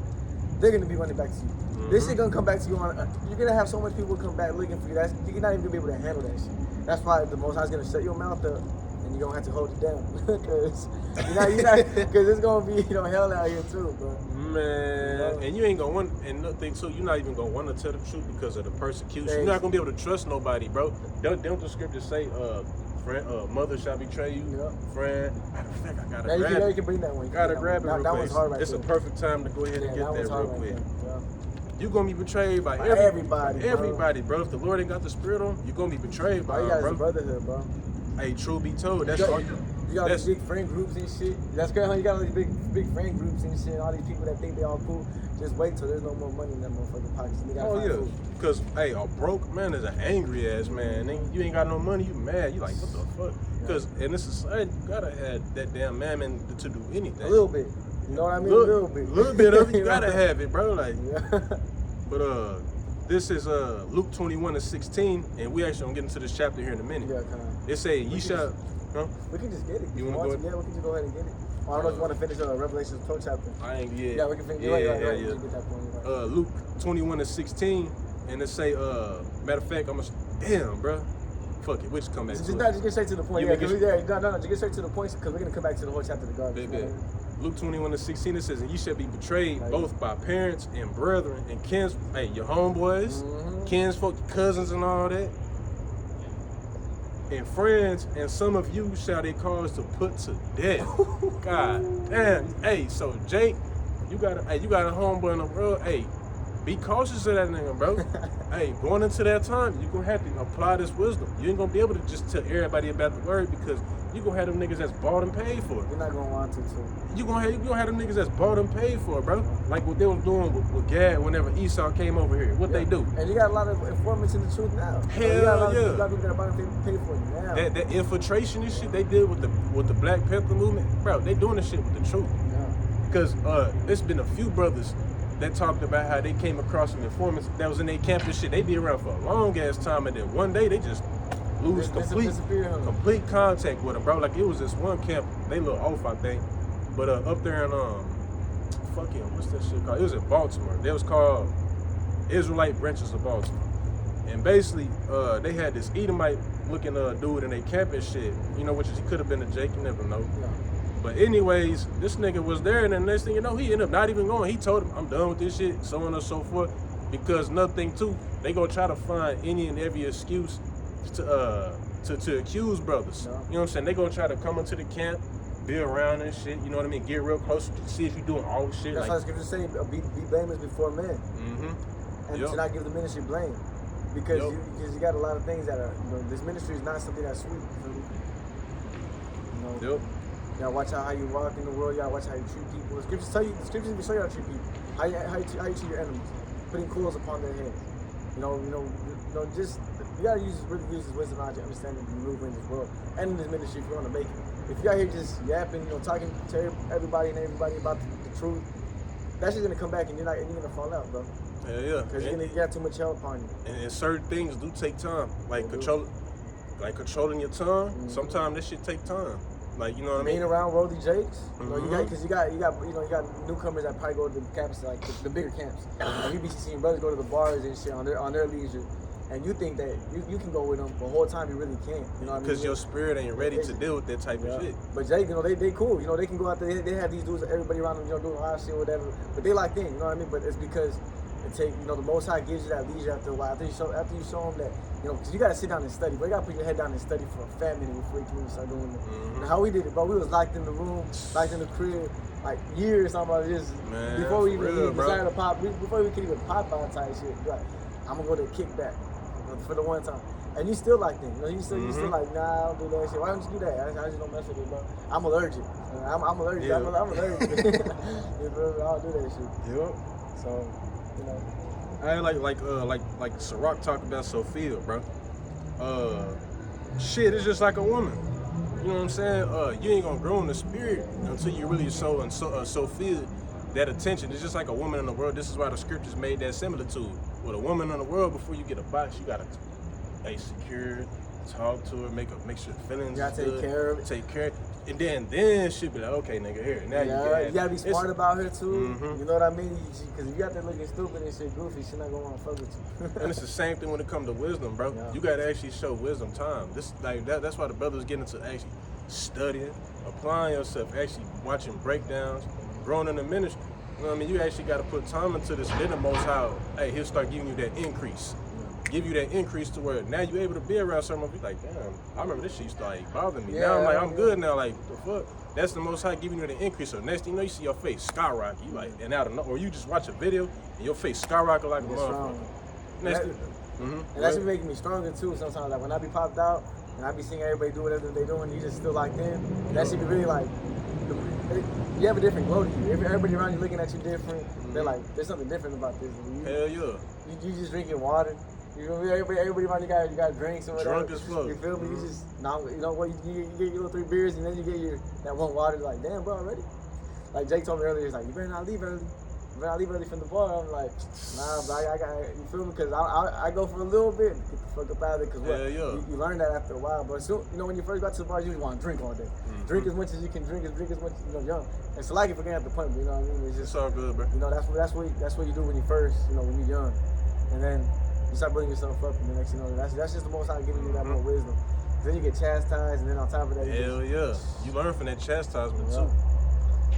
they're gonna be running back to you. This shit gonna come back to you on. You're gonna have so much people come back looking for you. You're not even gonna be able to handle that shit. That's why the Most High's gonna shut your mouth up, and you're gonna have to hold it down, because because it's gonna be, you know, hell out here too, bro. Man, and you ain't gonna want, and nothing too. You're not even gonna want to tell the truth because of the persecution. You're not gonna be able to trust nobody, bro. Don't the scriptures say, friend, mother shall betray you, friend. Matter of fact, I gotta grab it. You can bring that one. Gotta grab it real quick. That one's hard right It's a perfect time to go ahead and get that real quick. You're gonna be betrayed by everybody, bro. If the Lord ain't got the spirit on, you're gonna be betrayed by him, bro. All you got is brotherhood, bro. Hey, truth be told, that's all you. You got these big friend groups and shit. That's crazy how you got all these big friend groups and shit. All these people that think they all cool. Just wait till there's no more money in that motherfucking pockets. Oh yeah, because hey, a broke man is an angry ass man. You ain't got no money, you mad. You like, what the fuck? Because in this society, you gotta have that damn mammon to do anything. A little bit. You know what I mean? A little bit of it. You gotta have it, bro. Like, but this is Luke 21:16, and we actually gonna get into this chapter here in a minute. It say, "Ye shall." We can just get it. You want to go? Yeah, we can just go ahead and get it. I don't know if you want to finish Revelation 12 chapter. I ain't. Yeah. Yeah, we can finish. Yeah. Get that point. Luke 21:16, and it say, matter of fact, damn, bro. Fuck it, which come back just to not, just get straight to the point. Yeah, Just get straight to the point, because we're going to come back to the whole chapter of the garbage. Luke 21:16, it says, and you shall be betrayed both by parents and brethren and your homeboys, kinsfolk, cousins and all that, and friends, and some of you shall they cause to put to death. God damn. Hey, so Jake, you got a homeboy in the world. Hey, be cautious of that nigga, bro. Hey, going into that time, you're gonna have to apply this wisdom. You ain't gonna be able to just tell everybody about the word, because you're gonna have them niggas that's bought and paid for it. You're not gonna want to too. You're gonna have them niggas that's bought and paid for it, bro. Like what they was doing with Gad whenever Esau came over here. What they do? And you got a lot of informants in the truth now. Hell you got a lot yeah. of people that are bought and paid for it now. That infiltration and shit they did with the Black Panther movement, bro, they doing this shit with the truth. Yeah. Because there's been a few brothers that talked about how they came across some informants that was in their camp and shit. They be around for a long ass time, and then one day they just lose complete contact with them, bro. Like it was this one camp, they look off, I think, but up there in what's that shit called? It was in Baltimore. They was called Israelite Branches of Baltimore, and basically they had this Edomite looking dude in their camp and shit. You know, which he could have been a Jake, you never know. Yeah. But anyways, this nigga was there, and the next thing you know, he ended up not even going. He told him, I'm done with this shit, so on and so forth. Because nothing too, they gonna try to find any and every excuse to accuse brothers. No. You know what I'm saying? They gonna try to come into the camp, be around and shit, you know what I mean? Get real close to see if you doing all the shit. That's how the scriptures say, be blameless before men. Mm-hmm. And to not give the ministry blame. Because you got a lot of things that are, this ministry is not something that's sweet. Yep. You gotta watch out how you walk in the world. You gotta watch how you treat people. The scriptures even show you how to treat people. How you treat your enemies. Putting coals upon their heads. Just you gotta really use this wisdom, knowledge, understanding, and maneuver in this world and in this ministry if you want to make it. If you out here just yapping, talking to everybody about the truth, that's just gonna come back and you're gonna fall out, bro. Yeah. Because you got too much help on you. And certain things do take time, like controlling your tongue. Mm-hmm. Sometimes this shit take time. Like, you know what I mean? Being around worldly jakes, because you got newcomers that probably go to the camps, like the bigger camps. And you be seeing brothers go to the bars and shit on their leisure, and you think that you can go with them, but the whole time you really can't. You know what I mean? Because your spirit ain't ready to deal with that type of shit. But Jake, they cool. They can go out there. They have these dudes, everybody around them, doing wild shit, whatever. But they locked in. You know what I mean? But it's because it take the Most High gives you that leisure after a while. After you show them that. Because you gotta sit down and study, but you gotta put your head down and study for a fat minute before you can even start doing it. Mm-hmm. And how we did it, bro, we was locked in the room, locked in the crib, like years, talking about this. Man, before we even decided to pop, before we could even pop out type shit. Like, I'm gonna go to kickback for the one time. And you still locked in, you still like, nah, I don't do that shit. Why don't you do that? I just don't mess with it, bro. I'm allergic. I'm allergic. Yeah. I'm allergic. I don't do that shit. Yep. So, I like Ciroc talked about Sophia, bro. Shit, it's just like a woman. You know what I'm saying? You ain't gonna grow in the spirit until you really show Sophia that attention. It's just like a woman in the world. This is why the scriptures made that similitude. With a woman in the world, before you get a box, you gotta secure, talk to her, make sure feelings. You gotta take care of it. Take care. And then she'll be like, okay, nigga, here. Now you gotta be smart about her too. Mm-hmm. You know what I mean? Because if you out there looking stupid and shit goofy, she not gonna want to fuck with you. And it's the same thing when it comes to wisdom, bro. Yeah. You gotta actually show wisdom time. That's why the brothers get into actually studying, applying yourself, actually watching breakdowns, growing in the ministry. You know what I mean? You actually gotta put time into this. Then the Most High, hey, he'll start giving you that increase. Give you that increase to where now you're able to be around someone. Be like, damn, I remember this shit used to like bother me. Now I'm like, I'm good now. Like, the fuck? That's the Most High giving you the increase. So next thing you know, you see your face skyrocket. You like, and out of or you just watch a video and your face skyrocket like a motherfucker. And that's making me stronger too. Sometimes, like when I be popped out and I be seeing everybody do whatever they doing, you just still locked in. That should be really like, you have a different glow to you. Everybody around you looking at you different. They're like, there's something different about this. Hell yeah. You just drinking water. You know, everybody around you got drinks or whatever. Drunk as fuck. You feel me? You just you get your little 3 beers and then you get that one water. Like, damn, bro, already. Like Jake told me earlier, he's like, you better not leave early. when I leave early from the bar, I'm like, nah, but I got, you feel me? Because I go for a little bit, get the fuck up out of it. Because you learn that after a while. But soon, you know, when you first got to the bar, you just want to drink all day. Mm-hmm. Drink as much as you can drink as much as, you know, young. It's like if forgetting at the point, but you know what I mean? It's just all good, bro. You know, that's what you do when you first, you know, when you're young. And then you start building yourself up, and the next, you know, that's just the Most High giving you that more wisdom. Then you get chastised, and then on top of that, you learn from that chastisement too.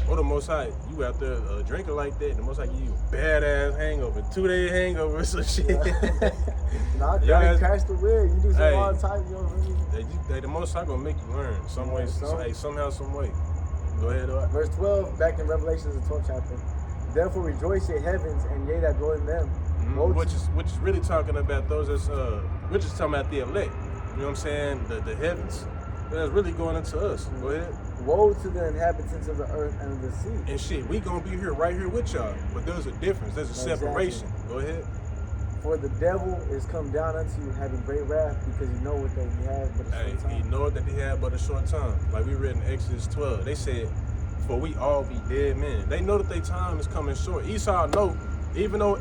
Or the Most High, you out there drinking like that, the Most High give you a badass hangover, 2-day hangover or some shit. I crashed the wheel. You do some hard time, you know what I mean? The Most High gonna make you learn some way, somehow, some way. Go ahead, Verse 12, back in Revelations, the 12th chapter. Therefore rejoice, ye heavens, and ye that dwell in them. Which is really talking about those that's which is talking about the elect. You know what I'm saying? The heavens. That's really going into us. Go ahead. Woe to the inhabitants of the earth and of the sea. And shit, we gonna be here right here with y'all. But there's a difference. There's a separation. Go ahead. For the devil is come down unto you having great wrath, because you know what that he has but a short time. He know that he had but a short time. Like we read in Exodus 12. They said, for we all be dead men. They know that their time is coming short. Esau know, even though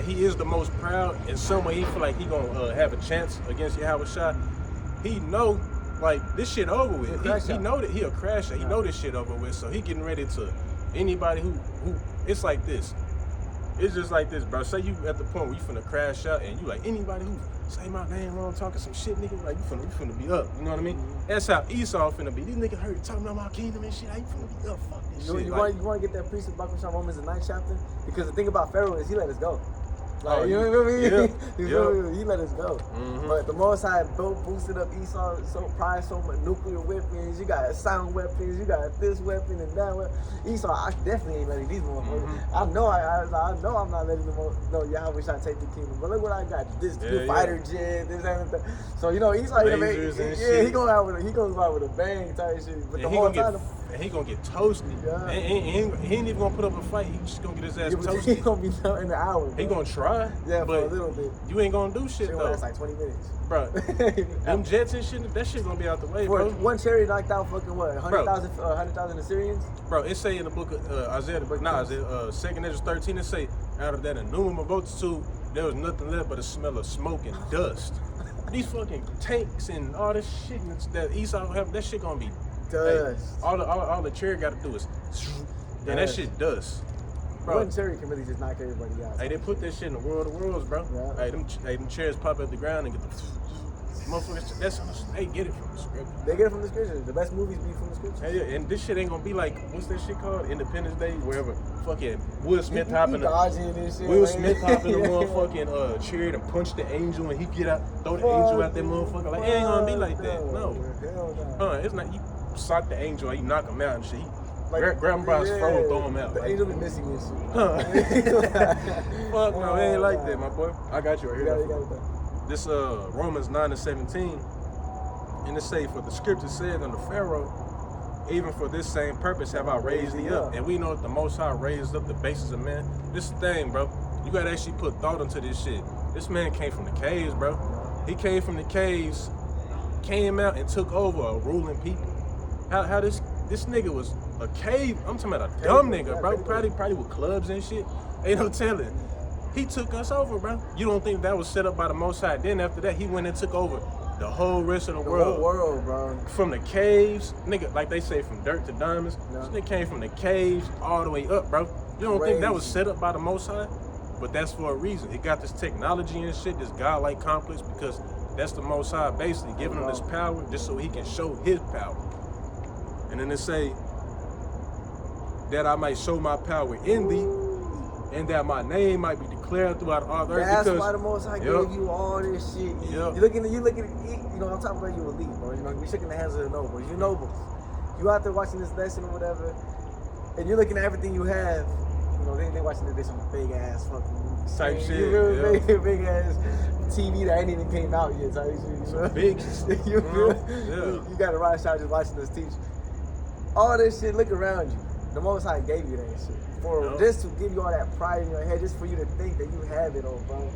he is the most proud, in some way he feel like he gonna have a chance against Yahawashi. He know, like, this shit over with. He know that he'll crash it. He know this shit over with, so he getting ready to anybody who it's like this. It's just like this, bro. Say you at the point where you finna crash out and you like, anybody who say my name wrong, talking some shit, nigga, like you finna be up. You know what I mean? That's how Esau finna be. These niggas heard talking about my kingdom and shit. How you finna be up? Fuck this shit. You want to get that priest of bahasham Romans the 9th chapter? Because the thing about Pharaoh is he let us go. Like, you know what I mean? He let us go. Mm-hmm. But the Most High boosted up Esau so pride, so much nuclear weapons. You got sound weapons. You got this weapon and that weapon. Esau, I definitely ain't letting these motherfuckers. Mm-hmm. I know I'm not letting them. No, Yahawashi take the kingdom. But look what I got. This new fighter jet. This and that. So you know Esau, he goes out with a bang type shit. But the whole time. And he gonna get toasted. Yeah. He ain't even gonna put up a fight. He just gonna get his ass toasted. He gonna be done in an hour. Bro. He gonna try. Yeah, but for a little bit. You ain't gonna do shit though. That's like 20 minutes. Bro, them jets and shit, that shit gonna be out the way, bro. One chariot knocked out fucking what? 100,000 Assyrians? Bro, it say in the book of Isaiah 2nd Ezra 13, it say, out of that innumerable multitude, there was nothing left but a smell of smoke and dust. These fucking tanks and all this shit that Esau have, that shit gonna be dust. Hey, all the chariot gotta do is, and that shit dust. Bro, one chariot can really just knock everybody out. Hey, they put that shit in the world of worlds, bro. Yeah. Hey, them chariots pop out the ground and get the motherfuckers. They get it from the scripture. They get it from the scriptures. The best movies be from the scriptures. Hey, yeah, and this shit ain't gonna be like, what's that shit called? Independence Day, wherever fucking Will Smith hopping the motherfucking chariot and punch the angel and he get out, throw the angel out that motherfucker. Like, it ain't gonna be like that. No. It's not. You sock the angel or you knock him out and shit. Like, grab him by his throat and throw him out. The angel be missing this shit. Fuck no, it ain't like that, my boy. I got you right here. This Romans 9:17, and it say, for the scripture said unto Pharaoh, even for this same purpose have I raised thee up. And we know that the Most High raised up the basis of man. This thing, bro, you gotta actually put thought into this shit. This man came from the caves, bro. He came from the caves, came out and took over a ruling people. How this nigga was a cave, I'm talking about a dumb nigga, bro. Probably with clubs and shit. Ain't no telling. He took us over, bro. You don't think that was set up by the Most High? Then after that, he went and took over the whole rest of the world. The whole world, bro. From the caves, nigga, like they say, from dirt to diamonds. Yeah. This nigga came from the caves all the way up, bro. You don't think that was set up by the Most High? But that's for a reason. He got this technology and shit, this godlike complex, because that's the Most High basically giving him this power just so he can show his power. And then they say, that I might show my power in thee, and that my name might be declared throughout all the earth. That's why the Most High gave you all this shit. You look at it, you know, I'm talking about you elite, bro. You know, you're shaking the hands of the nobles. You nobles. You out there watching this lesson or whatever, and you're looking at everything you have. You know, they watching this some big ass fucking type shit. Big ass TV that ain't even came out yet type shit. So big. You got a ride shot just watching this teach. All this shit, look around you. The Most High gave you that shit. Just to give you all that pride in your head, just for you to think that you have it all, bro.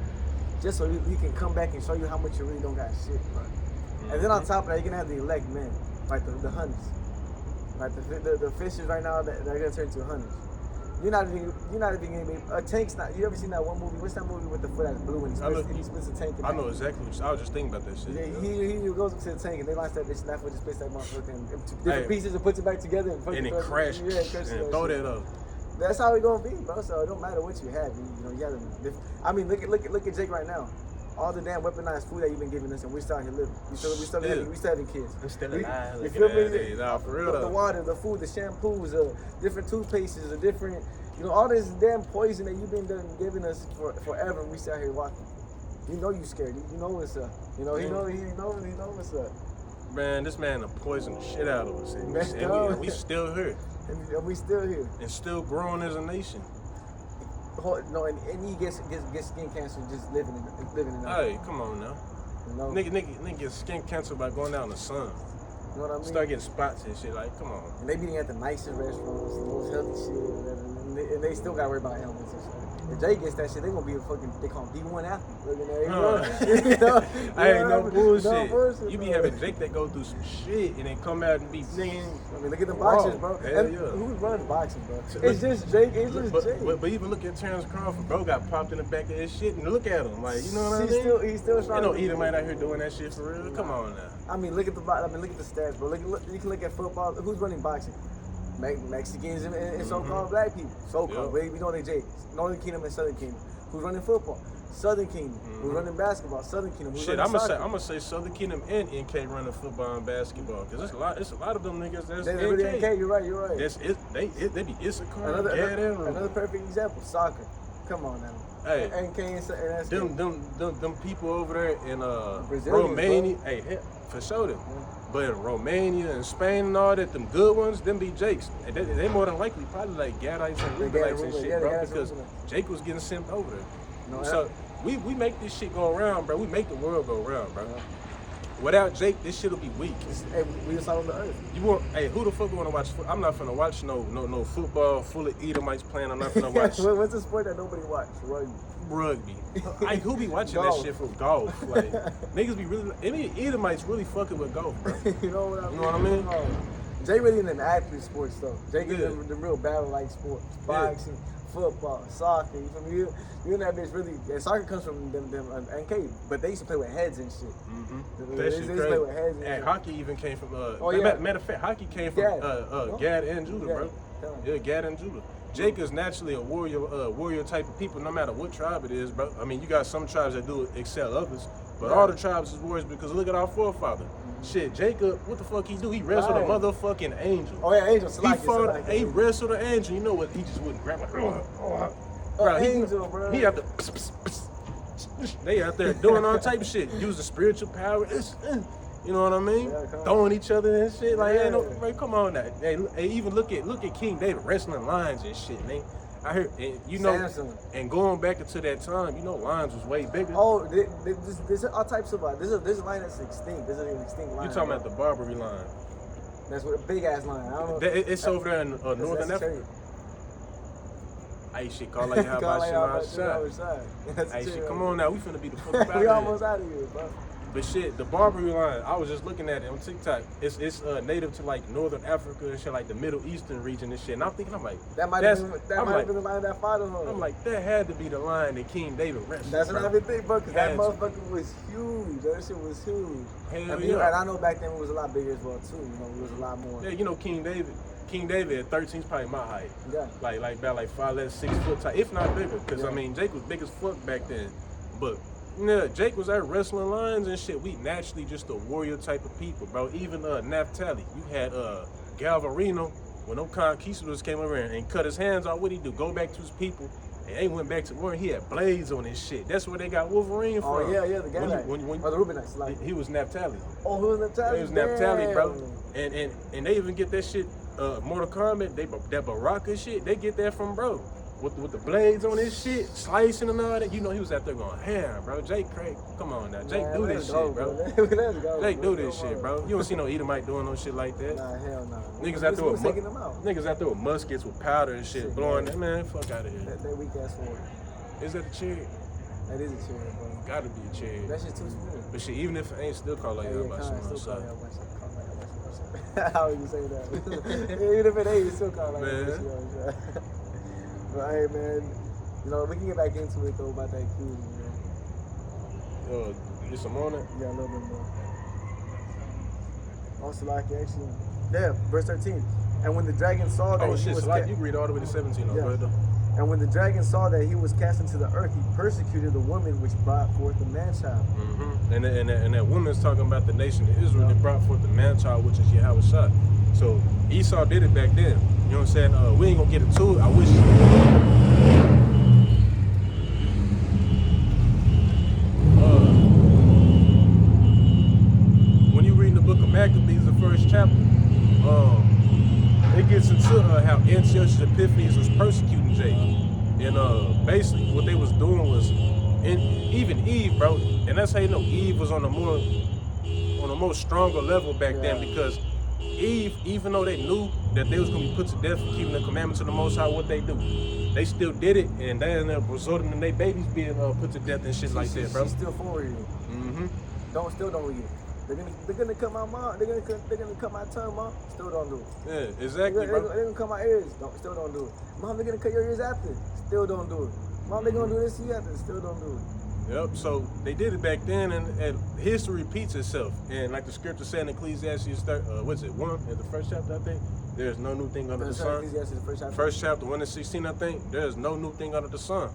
Just so he can come back and show you how much you really don't got shit, bro. Mm-hmm. And then on top of that, you're gonna have the elect men, like the hunters. Like the fishers right now, they're gonna turn into hunters. You're not even gonna be a tank's not. You ever seen that one movie? What's that movie with the foot that's blue and he splits a tank? I know exactly. I was just thinking about that shit. Yeah, he goes up to the tank and they launch that bitch. And that foot just splits that motherfucker into different pieces and puts it back together and it crashes. Yeah, it crashes and throw that up. That's how it gonna be, bro. So it don't matter what you have. You know, you gotta. I mean, look at Jake right now. All the damn weaponized food that you've been giving us, and we're still here living. We still having kids. I'm still alive. You feel me? Nah, for real. The water, the food, the shampoos, different toothpastes, the different, all this damn poison that you've been giving us forever. And we still here walking. You know you scared. You know what's up. He know what's up. Man, this man done poisoned the shit out of us, and we still here. And we still here. And still growing as a nation. No, and he gets skin cancer just living in it. Hey, come on now. You know? Nigga get skin cancer by going out in the sun. You know what I mean? Start getting spots and shit. Like, come on. And they be at the nicest restaurants, the most healthy shit, and they still got to worry about ailments and shit. If Jay gets that shit, they gonna be they call him D1 athlete. Looking at I ain't no bullshit. You be having Jake that go through some shit and then come out and be singing. I mean, look at the boxers, bro. Hell yeah. Who runs boxing, bro? It's just Jake. But even look at Terrence Crawford, bro. Got popped in the back of his shit, and look at him, like, you know what I mean? He's still trying. You know, Edomite out here doing that shit for real. Come on now. I mean, look at the stats, bro. You can look at football. Who's running boxing? Mexicans and so-called black people. So-called. Yep. We know they Jake. Northern Kingdom and Southern Kingdom. Who's running football? Southern Kingdom. Who's running basketball? Southern Kingdom. Who's Shit, running soccer? I'm gonna say Southern Kingdom and NK running football and basketball, because it's a lot of them niggas that's NK. Really NK. You're right. That's it. They be Issachar. Another perfect example. Soccer. Come on now. Hey, NK and that's them people over there in Brazilians, Romania. Bro. Hey, for sure them. But in Romania and Spain and all that, them good ones, them be Jakes. And they more than likely probably like Gadites and Reubenites and shit, bro, because Jake was getting sent over there. No, so we make this shit go around, bro. We make the world go around, bro. Without Jake, this shit'll be weak. Hey, we just on the earth. Who the fuck wanna watch? I'm not finna watch no football full of Edomites playing. I'm not finna watch. What's the sport that nobody watch? Rugby. Like, who be watching that shit for golf? Like, niggas be really. Any Edomites really fucking with golf, bro. You know what I mean? Jay really in them active sports though. Jay get the real battle-like sports, boxing, football, soccer. You feel me? You and that bitch really. And soccer comes from them NK, but they used to play with heads and shit. Mm-hmm. They used to play with heads and hockey even came from. Matter of fact, hockey came from Gad and Judah, bro. Yeah, Gad and Judah. Jake is naturally a warrior type of people, no matter what tribe it is, bro. I mean, you got some tribes that do excel others, but all the tribes is warriors because look at our forefather. Shit, Jacob, what the fuck he do? He wrestled a motherfucking angel. Oh yeah, angel. He wrestled an angel. You know what? He just wouldn't grab like, angel, bro. He have to. They out there doing all type of shit, using spiritual power. You know what I mean? Throwing each other and shit. Like, bro, come on now. Hey, even look at King David wrestling lions and shit, man. I heard, Samson. And going back into that time, lions was way bigger. Oh, there's all types of this is a line that's extinct. This is an extinct line. You talking about the Barbary lion? That's what a big ass line. I don't know. It's over there in northern Africa. Hey, shit, call like Yahawashi outside. Hey, shit, come on now, we finna be the fuck out We almost out of here, bro. But shit, the Barbary lion, I was just looking at it on TikTok. It's native to like northern Africa and shit, like the Middle Eastern region and shit. And I'm thinking, I'm like, that might have been the lion that fought him. I'm like, that had to be the lion that King David wrestled. That's what I've been thinking, bro, because that motherfucker was huge. That shit was huge. And I know back then it was a lot bigger as well too. It was a lot more. Yeah, King David at 13 is probably my height. Yeah. Like about 5'11", 6 foot type, if not bigger. Because I mean, Jake was big as fuck back then. But yeah, Jake was out wrestling lions and shit. We naturally just a warrior type of people, bro. Even Naphtali, you had Galvarino, when them conquistadors came over and cut his hands off, what'd he do? Go back to his people. And they went back to war and he had blades on his shit. That's where they got Wolverine from. Oh, yeah, the guy. Or the Reubenites. Like, he was Naphtali. Oh, who was Naphtali? He was Naphtali, bro. And they even get that shit, Mortal Kombat, that Baraka shit, they get that from bro. With the blades on his shit, slicing and all that, he was out there going ham, bro. Jake Craig, come on now. Jake do this shit, bro. Let's go. Jake do this shit, bro. You don't see no Edomite doing no shit like that. Nah, hell no. Niggas out there with muskets with powder and shit blowing that, man, fuck out of here. That weak ass sword. Is that a chariot? That is a chariot, bro. Gotta be a chariot. That shit's too smooth. But shit, even if it ain't, still call like Yahawashi. How would you say that? Even if it ain't, it's still called like Yahawashi. But hey, man, you know, we can get back into it though about that kid, man. Get some on it. Yeah, a little bit more. Also, like actually, yeah, verse 13. And when the dragon saw that Oh he shit, was so like you read all the way to 17. Yeah. Go ahead though. and when the dragon saw that he was cast into the earth, he persecuted the woman which brought forth the man-child. Mm-hmm. And that woman's talking about the nation of Israel that brought forth the man-child, which is Yahawashi. So Esau did it back then. You know what I'm saying? We ain't gonna get into it. I wish. When you read the book of Maccabees, the first chapter, it gets into how Antiochus Epiphanes was persecuting Jacob, and basically what they was doing was, and even Eve, bro, and that's how you know Eve was on a more stronger level back then, because Eve, even though they knew that they was gonna be put to death for keeping the commandments of the Most High, what they do, they still did it, and they ended up resulting in their babies being put to death and shit like that, bro. She's still for you. Mm-hmm. Still don't read it. They're gonna cut my mom. They're gonna cut my tongue, mom. Still don't do it. Yeah, exactly, bro. They're gonna cut my ears. Still don't do it. Mom, they're gonna cut your ears after. Still don't do it. Mom, they're gonna do this to you after. Still don't do it. Yep. So they did it back then, and history repeats itself. And like the scripture said in Ecclesiastes, what's it, 1 in the first chapter, I think. There's no new thing under the sun. Ecclesiastes, first chapter 1 and 16, I think. There's no new thing under the sun,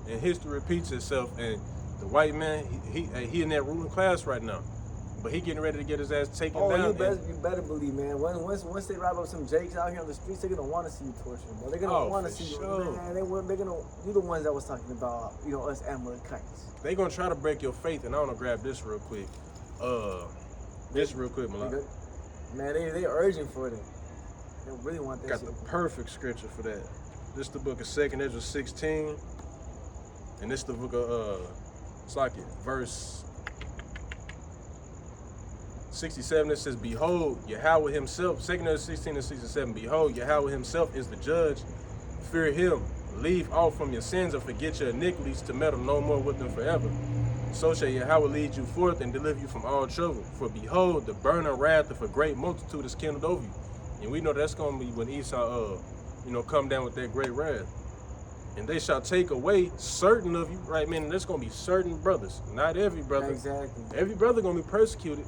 and history repeats itself. And the white man, he in that ruling class right now. But he getting ready to get his ass taken down. You better believe, man. Once they wrap up some Jakes out here on the streets, they're gonna want to see you tortured, bro. They're gonna want to see you, man. They're gonna. You the ones that was talking about, us Amalekites. They gonna try to break your faith, and I wanna grab this real quick. This real quick, Malak. Man, they urging for it. They really want that. Got the perfect scripture for that. This is the book of 2nd Ezra 16, and this is the book of verse 67. It says, "Behold, Yahweh Himself." 2nd Ezra 16 and 67. "Behold, Yahweh Himself is the judge. Fear Him. Leave off from your sins and forget your iniquities, to meddle no more with them forever. So shall Yahweh lead you forth and deliver you from all trouble. For behold, the burning wrath of a great multitude is kindled over you." And we know that's gonna be when Esau, come down with that great wrath. "And they shall take away certain of you," right? Man, there's gonna be certain brothers, not every brother. Exactly. Every brother gonna be persecuted,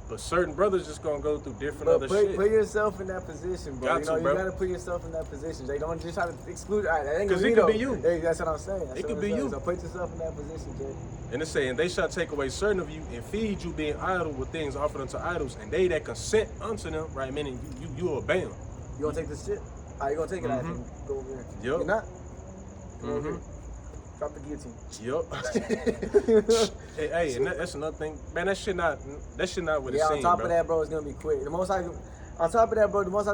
but certain brothers just gonna go through different shit. Put yourself in that position, bro. You gotta put yourself in that position. They don't just try to exclude. Because it could be you. Hey, that's what I'm saying. It could be you. So put yourself in that position, Jay. And it's saying, "They shall take away certain of you and feed you, being idle with things offered unto idols, and they that consent unto them," right? Meaning you obey them. You gonna take this shit? You gonna take it out and go over there? Yep. You're not? Come over here. Drop the guillotine. Yup. hey, and that's another thing, man. That shit not what it seems, on top of that, bro, it's gonna be quick. On top of that, bro, the Most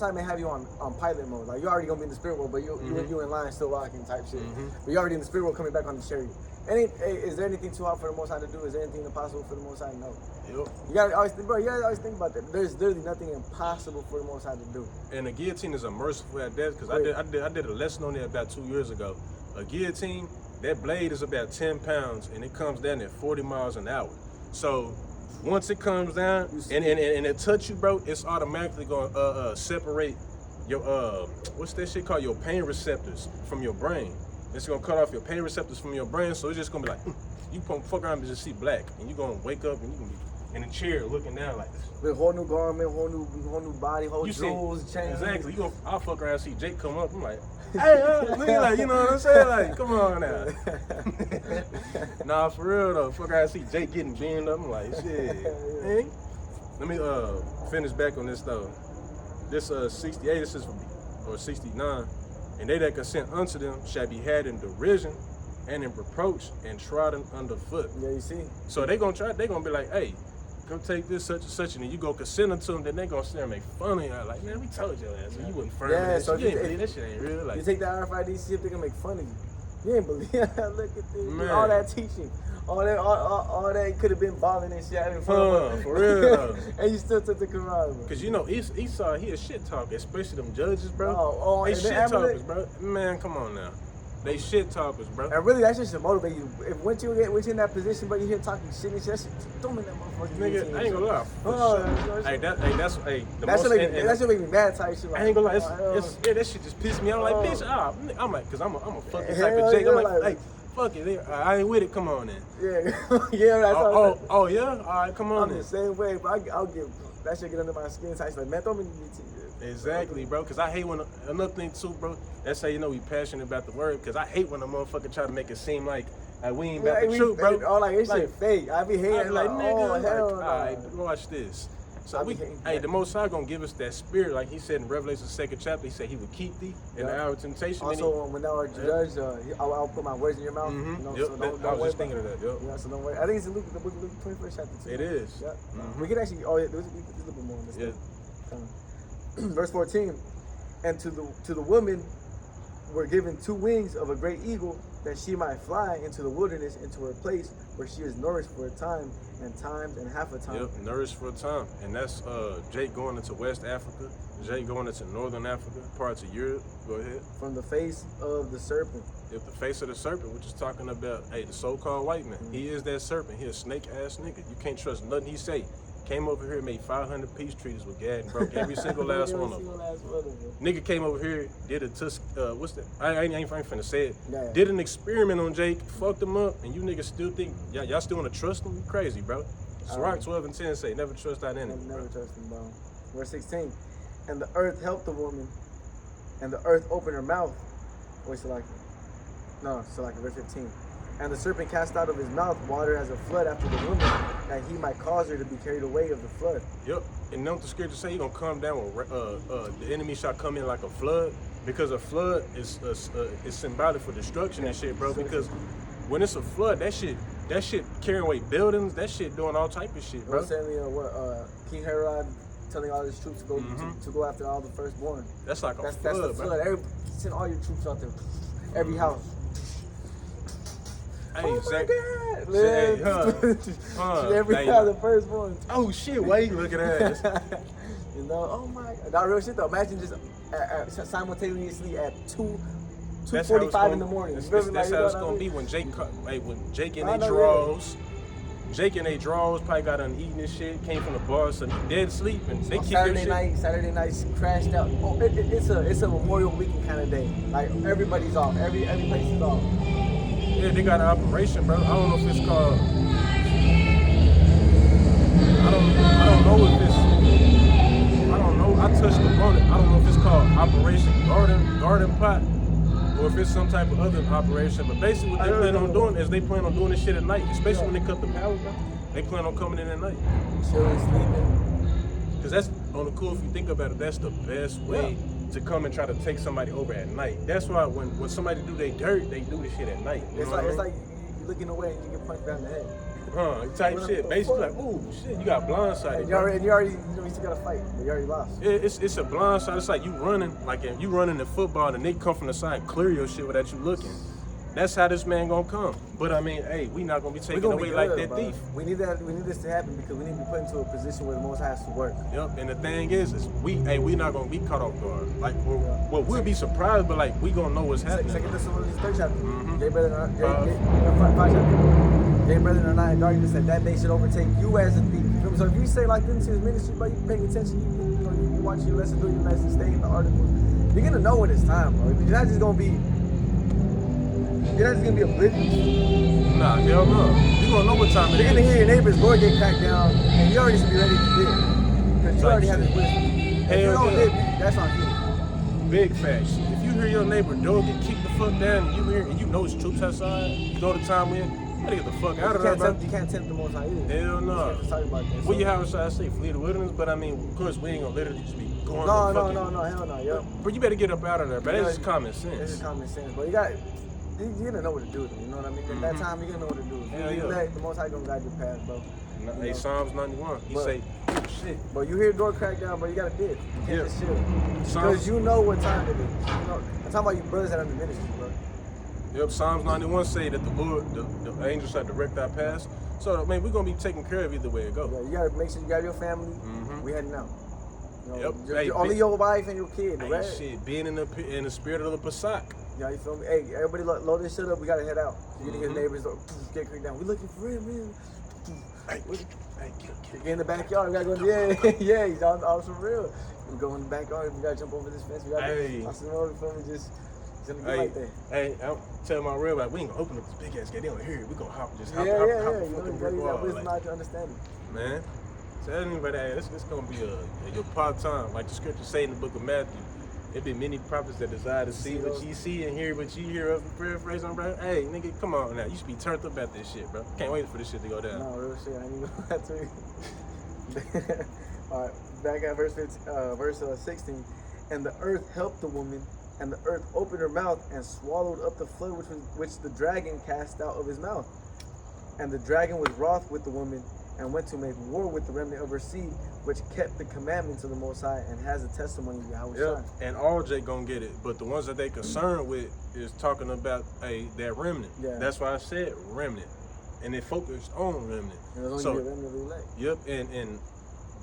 High may have you on pilot mode. Like, you're already gonna be in the spirit world, but you in line still rocking type shit. But you're already in the spirit world, coming back on the chariot. Is there anything too hard for the Most High to do? Is there anything impossible for the Most High? No. Yep. You gotta always think about that. There's literally nothing impossible for the Most High to do. And a guillotine is a merciful at death, because I did a lesson on that about 2 years ago. A guillotine, that blade is about 10 pounds, and it comes down at 40 miles an hour. So once it comes down and it touch you, bro, it's automatically gonna separate your what's that shit called, your pain receptors from your brain. It's gonna cut off your pain receptors from your brain, so it's just gonna be like, you gonna fuck around and just see black, and you gonna wake up and you gonna be in a chair looking down like this. With a whole new garment, whole new body, whole jewels, chains. Exactly. I'll fuck around and see Jake come up. I'm like, hey, look at, like, you know what I'm saying? Like, come on now. Nah, for real though. Fuck around and see Jake getting beamed up. I'm like, shit. Hey. Let me finish back on this though. This 68, this is or 69. "And they that consent unto them shall be had in derision and in reproach and trodden underfoot." Yeah, you see. So they gonna be like, "Hey, come take this such and such," and then you go consent unto them. Then they gonna sit there and make fun of you. Like, "Man, we told your ass, you wasn't firm." Yeah, so that shit ain't real. Like, you take the RFID, see if they can make fun of you. You ain't believe. Look at this. Man. All that teaching, all that could have been balling and shit having fun. For real though. And you still took the Quran, bro. Cause Esau, he a shit talker, especially them judges, bro. Oh, they and shit the talkers, bro. Man, come on now. They shit talkers, bro. And really, that shit should motivate you. If once you in that position, but you hear talking shit and shit, that shit, throw me that motherfucking Nigga, I ain't gonna lie. That should make me mad type shit. Like, I ain't gonna lie. That shit just pissed me off. Like, bitch, I'm like, cause I'm a fucking type of Jake. I'm like, fuck it, I ain't with it. Come on then. Yeah, yeah. That's oh yeah. All right, come on. I'm the same way, but I'll get that shit get under my skin. So I like, man, throw me the BT. Exactly, bro. Cause I hate when another thing too, bro. That's how you know we passionate about the word. Cause I hate when a motherfucker try to make it seem like we ain't about the truth, bro. Oh, like this shit fake. I be hating like nigga. Hell no. All right, watch this. So the Most High gonna give us that spirit, like He said in Revelation 2nd chapter. He said He would keep thee in the hour of temptation. Also, when thou art judged, I'll put my words in your mouth. Mm-hmm. You know, yep. so don't I was worry just thinking of that. Yep. Yeah, so don't worry. I think it's in Luke, the book of Luke 21st chapter too. It is. Yep. Mm-hmm. We can actually. Oh yeah, we can do a little bit more on this. Yeah. Verse 14, and to the woman were given 2 wings of a great eagle, that she might fly into the wilderness, into her place where she is nourished for a time and times and half a time. Yep, nourished for a time. And that's Jake going into West Africa, Jake going into Northern Africa, parts of Europe. Go ahead. From the face of the serpent. If the face of the serpent, which is talking about, the so-called white man, he is that serpent. He a snake-ass nigga. You can't trust nothing he say. Came over here, made 500 peace treaties with Gad and broke every single last one of them. Nigga came over here, did a what's that? I ain't finna say it. Yeah. Did an experiment on Jake, fucked him up, and you niggas still think y'all still wanna trust him? You crazy, bro. Sirach 12 and 10 say, never trust that enemy. Never trust him, bro. Verse 16, and the earth helped the woman, and the earth opened her mouth. Wait, so like verse 15. And the serpent cast out of his mouth water as a flood after the woman, that he might cause her to be carried away of the flood. Yep. And know what the scripture say? He gonna come down with the enemy shall come in like a flood, because a flood is symbolic for destruction and shit, bro. Because when it's a flood, that shit carrying away buildings, that shit doing all type of shit, bro. King Herod telling all his troops to go to go after all the firstborn. That's like a flood, that's the flood. Send all your troops out there, every house. Hey, oh Zach. Every house the firstborn. Oh shit! Why you looking at us? You know, oh my God, that real shit though. Imagine just simultaneously at 2:45 in the morning. That's how it's gonna be when Jake and they draws. Jake and they draws probably got uneaten and shit. Came from the bar, so dead sleep, and they keep Saturday night crashed out. Oh, it's a Memorial Weekend kind of day. Like everybody's off. Every place is off. Yeah, they got an operation, bro. I don't know if it's called. I don't know if it's. I don't know. I touched upon it. I don't know if it's called Operation Garden Pot, or if it's some type of other operation. But basically, what they plan on doing is they plan on doing this shit at night, especially when they cut the power, bro. They plan on coming in at night. Chilling, sleeping. Cause that's on the cool. If you think about it, that's the best way to come and try to take somebody over at night. That's why when somebody do they dirt, they do this shit at night. It's like you looking away and you get punched down the head. Type shit. Basically, like, ooh, shit, you got blindsided. You already, you still gotta fight, but you already lost. Yeah, it's a blindside. It's like you running, like if you running in football and they come from the side and clear your shit without you looking. That's how this man gonna come. But I mean, hey, we not gonna be taken away like that thief. We need this to happen because we need to be put into a position where the Most High has to work. Yep. And the thing is we not gonna be caught off guard. Like, we'll be surprised, but like we gonna know what's happening. Second Thessalonians 3rd chapter. Yea, brethren, 5 chapter. Yea, brethren, are not in darkness, that day should overtake you as a thief. So if you say like this to his ministry, but you paying attention, you watch your lesson, do your lesson, stay in the articles. You're gonna know when it's time, bro. You're not just gonna be. You're not just gonna be oblivious. Nah, hell no. You gonna know what time it is. You're gonna hear your neighbor's door get cracked down, and you already should be ready to dip. Because you already have this wisdom. If you don't dip, that's on you. Big facts. If you hear your neighbor door get kicked the fuck down, and you hear and you know it's troops outside, you know the time when, you gotta get the fuck out of there, bro. You can't tempt the Most High either. Hell no. What you have to say, flee the wilderness, but I mean, of course, we ain't gonna literally just be going. No, hell no, yo. But you better get up out of there, but that's just common sense. It's just common sense, but you're gonna know what to do, you know what I mean? At that time, you're gonna know what to do. The Most High gonna guide your path, bro. Hey, Psalms 91, he say, shit. But you hear the door crack down, bro, you gotta dip. You can't just chill. Because you know what time it is. You know, I'm talking about you brothers that are in the ministry, bro. Yep, Psalms 91 say that the Lord, the angels shall direct our paths. So, I mean, we're gonna be taken care of either way it goes. Yeah, you gotta make sure you got your family. We heading out. You know, yep. only your wife and your kid. Shit, being in the spirit of the Pesach. Yeah, you feel me? Hey, everybody load this shit up. We gotta head out. You can hear the neighbors get creeped down. We looking for him, man. Hey, Get in the backyard. We gotta go. Yeah, he's on for real. We go in the backyard. We gotta jump over this fence. We gotta. Hey. I see him over for me. Just gonna get like that. Hey, I'm telling my real, like, we ain't gonna open up this big ass gate. They don't hear it. We gonna hop the Yeah. fucking You brick gotta use that wall. wisdom Like, out to understand it. man, tell anybody, hey, this gonna be your part time. Like the scripture say in the book of Matthew. There be many prophets that desire to see what ye see and hear what ye hear of. Paraphrasing, bro. Hey, nigga, come on now. You should be turned up at this shit, bro. Can't wait for this shit to go down. No, real shit. I ain't even gonna lie to you. All right, back at verse 16. And the earth helped the woman, and the earth opened her mouth and swallowed up the flood which the dragon cast out of his mouth. And the dragon was wroth with the woman and went to make war with the remnant of her seed, which kept the commandments of the Most High and has a testimony of Yahawashi. Yeah, and all Jake gonna get it, but the ones that they concerned with is talking about that remnant. Yeah. That's why I said remnant, and they focused on remnant. And there's only a remnant of the elect. Yep, and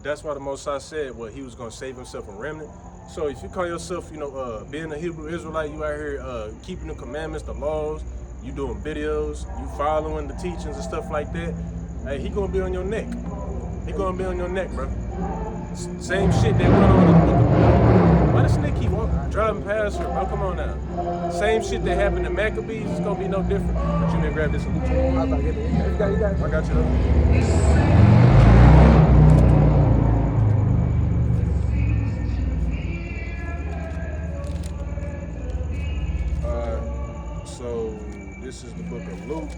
that's why the Most High said he was gonna save himself from remnant. So if you call yourself, being a Hebrew Israelite, you out here keeping the commandments, the laws, you doing videos, you following the teachings and stuff like that. Hey, he gonna be on your neck. He gonna be on your neck, bro. Same shit that went on in the book of... Why the snake keep driving past her, bro? Come on now. Same shit that happened to Maccabees, it's gonna be no different. But you didn't grab this salute. I'm about to get it. You got it. I got you though. So this is the book of Luke.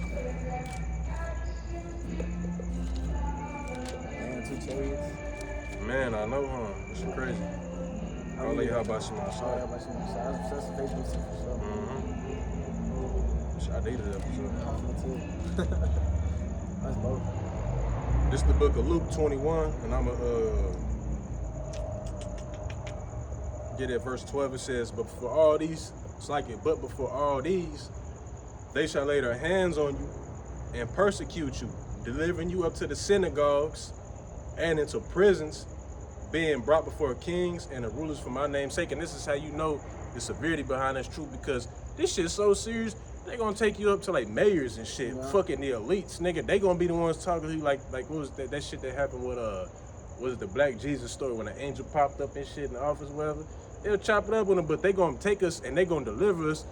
Man, I know, huh? This is crazy. I'll lay Yahawashi outside. That's the Facebook stuff for sure. I dated that for sure. That's both. This is the book of Luke 21, and I'm get at verse 12. It says, but before all these, but before all these, they shall lay their hands on you and persecute you, delivering you up to the synagogues and into prisons, being brought before kings and the rulers for my name's sake. And this is how you know the severity behind this truth, because this shit's so serious. They gonna take you up to like mayors and shit, fucking the elites, nigga. They gonna be the ones talking to you like what was that shit that happened with was it the Black Jesus story when an angel popped up and shit in the office or whatever? They'll chop it up with them, but they gonna take us and they gonna deliver us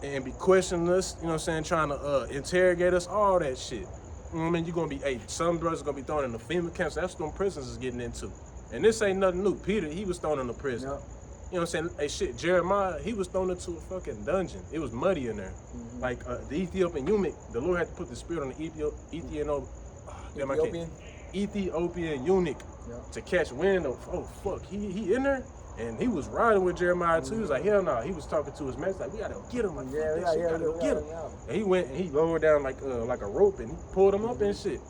and be questioning us, you know what I'm saying, trying to interrogate us, all that shit. You know what I mean? You're gonna be, some brothers gonna be thrown in the FEMA camps. That's what them prisons is getting into. And this ain't nothing new. Peter, he was thrown in the prison. Yep. You know what I'm saying? Hey, shit, Jeremiah, he was thrown into a fucking dungeon. It was muddy in there. Like the Ethiopian eunuch, the Lord had to put the spirit on the Ethiopian eunuch to catch wind of, oh fuck, he in there? And he was riding with Jeremiah too. He was like, hell no. He was talking to his master, like, we gotta go get him. Like, we gotta go get him. And he went and he lowered down like a rope and he pulled him up and shit.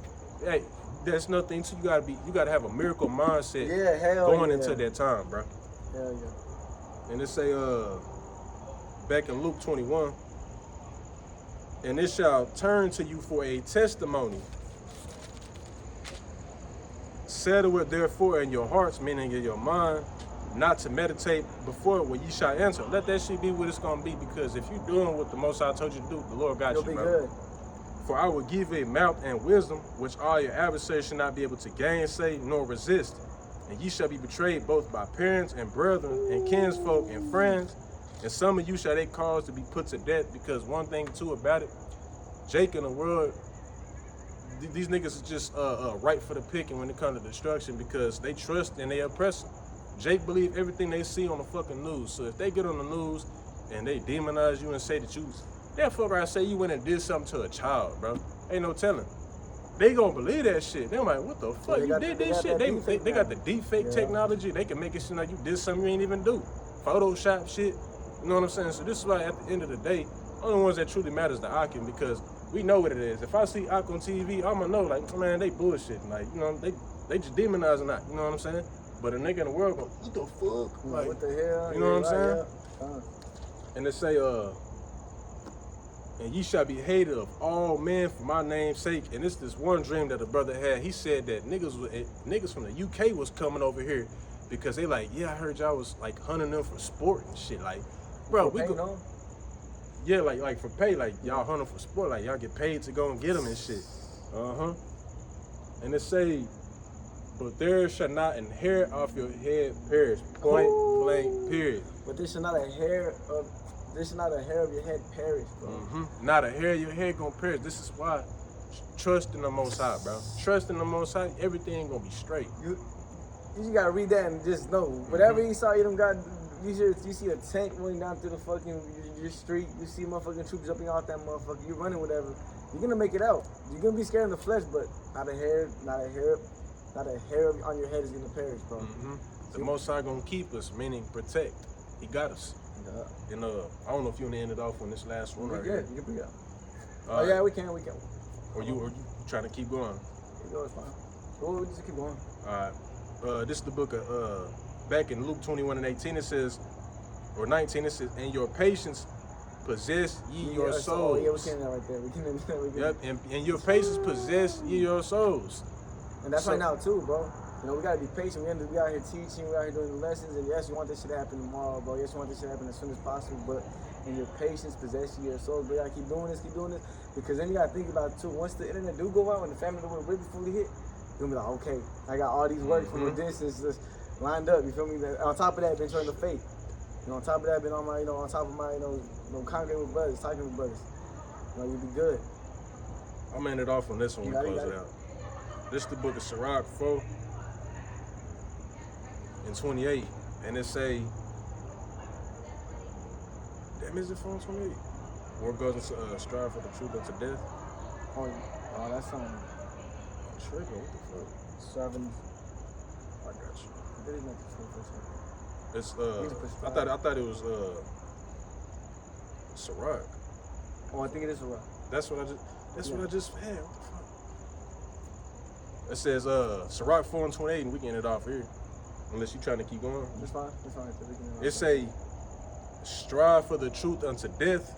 Hey, that's nothing too. You gotta have a miracle mindset going into that time, bro. Hell yeah. And it say back in Luke 21, and it shall turn to you for a testimony. Settle it therefore in your hearts, meaning in your mind, not to meditate before when ye shall answer. Let that shit be what it's gonna be, because if you doing what the Most High told you to do, the Lord got you, bro. Good. For I will give you a mouth and wisdom, which all your adversaries shall not be able to gainsay nor resist. And ye shall be betrayed both by parents and brethren and kinsfolk and friends. And some of you shall they cause to be put to death, because one thing too about it, Jake in the world, these niggas is just right for the picking when it comes to destruction, because they trust and they oppress them. Jake believe everything they see on the fucking news. So if they get on the news and they demonize you and say that you, that fucker, I say you went and did something to a child, bro. Ain't no telling. They gonna believe that shit. They're like, what the fuck? You did this shit? They got the deep fake technology. They can make it seem like you did something you ain't even do. Photoshop shit. You know what I'm saying? So this is why at the end of the day, only ones that truly matters the Akim, because we know what it is. If I see Ak on TV, I'ma know, like, man, they bullshitting. Like, you know, they just demonizing Ak. You know what I'm saying? But a nigga in the world go, what the fuck? Like, what the hell? You know what I'm saying? And they say, and ye shall be hated of all men for my name's sake. And it's this one dream that a brother had. He said that niggas from the UK was coming over here because they like, yeah, I heard y'all was like hunting them for sport and shit. Like, bro, we go. Yeah, like for pay, like y'all hunting for sport, like y'all get paid to go and get them and shit. And it say, but there shall not an hair off your head perish. Point blank, period. But there should not a hair of your head perish, bro. Not a hair of your head gonna perish. This is why. Trust in the Most High, bro. Trust in the Most High, everything gonna be straight. You just gotta read that and just know. Whatever Esau Edom got, you see a tank running down through the fucking your street. You see motherfucking troops jumping off that motherfucker. You running whatever. You're gonna make it out. You're gonna be scared in the flesh, but not a hair on your head is gonna perish, bro. The Most High gonna keep us, meaning protect. He got us. Yeah. And I don't know if you wanna end it off on this last one right here. here. You can bring it out. Yeah, we can. Or you trying to keep going? Keep going, it's fine. We'll just keep going. All right. This is the book of back in Luke 21:18. It says, or 19. It says, "And your patience possess ye your souls." Yeah, we can that right there. We can. Yep. And your patience possess ye your souls. And that's right now too, bro. You know, we gotta be patient. We out here teaching. We out here doing the lessons. And yes, you want this shit to happen tomorrow, bro. Yes, you want this shit to happen as soon as possible. But in your patience possess ye your souls. We gotta keep doing this. Because then you gotta think about it too. Once the internet do go out, when the family will really fully hit, you'll be like, okay, I got all these work from a distance just lined up. You feel me? On top of that, been showing the faith. You know, on top of that, been on my, on top of my, congregating with brothers, talking with brothers. You know, you'll be good. I'm gonna end it off on this one. We close it out. This is the book of Sirach 4 and 28, and it say, damn, is it 4 and 28? War goes and strive for the truth unto death. Oh, that's Tripping, what the fuck? 7. I got you. That is not the 4. It's I thought it was Sirach. Oh, I think it is Sirach. That's what I just had. What the fuck? It says Sirach 4 and 28, and we can end it off here. Unless you trying to keep going. That's fine. It say, strive for the truth unto death,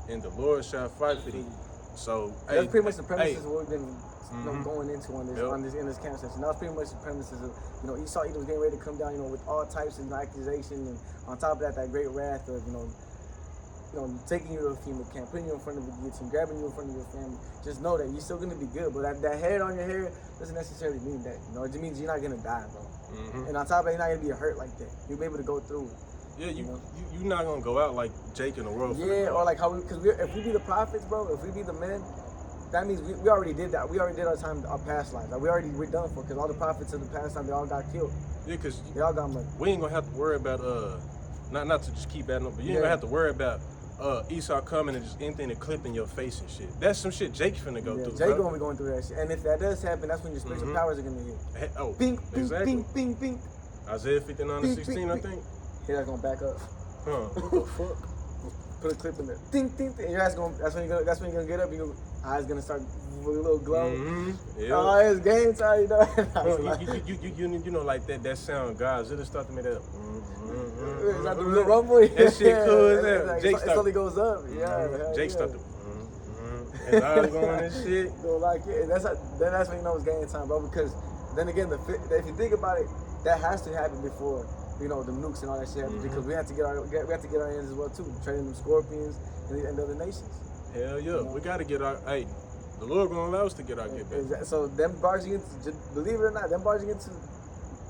and the Lord shall fight for thee. So that's pretty much the premises of what we've been going into in this camp session. That's pretty much the premises of, Esau Edom was getting ready to come down, with all types of accusation, and on top of that great wrath of, taking you to a FEMA camp, putting you in front of a guillotine, grabbing you in front of your family. Just know that you're still gonna be good, but that head on your hair doesn't necessarily mean that. It just means you're not gonna die, bro. And on top of that, you're not gonna be hurt like that. You'll be able to go through it. Yeah, you're not gonna go out like Jake in the world. Yeah, or like if we be the prophets, bro, if we be the men, that means we already did that. We already did our time, our past lives. Like we're done for, because all the prophets of the past time, they all got killed. Yeah, because they all got money. We ain't gonna have to worry about not to just keep adding up, but you ain't gonna have to worry about Esau coming and just anything to clip in your face and shit. That's some shit Jake finna go through. Jake gonna be going through that shit. And if that does happen, that's when your spiritual powers are gonna hit. Bing, exactly. Bing, bing, bing. Isaiah 59:16, I think. Yeah, that's gonna back up. What the fuck? Put a clip in there. Ding, ding, ding. Your ass that's when you're gonna get up. Your eyes gonna start with a little glow. Yeah. Oh, it's game time, you know. Like that sound, guys. It'll start to make that. It's like the little rumble. That shit cool as hell. Like, it slowly goes up. Yeah. Jake started. His eyes going and shit. So like, that's when you know it's game time, bro. Because then again, if you think about it, that has to happen before. The nukes and all that shit happen, because we have to get our hands as well too, training them scorpions and other nations. Hell yeah, we gotta get our. Hey, the Lord gonna allow us to get our get back. So them barging into, believe it or not, them barging into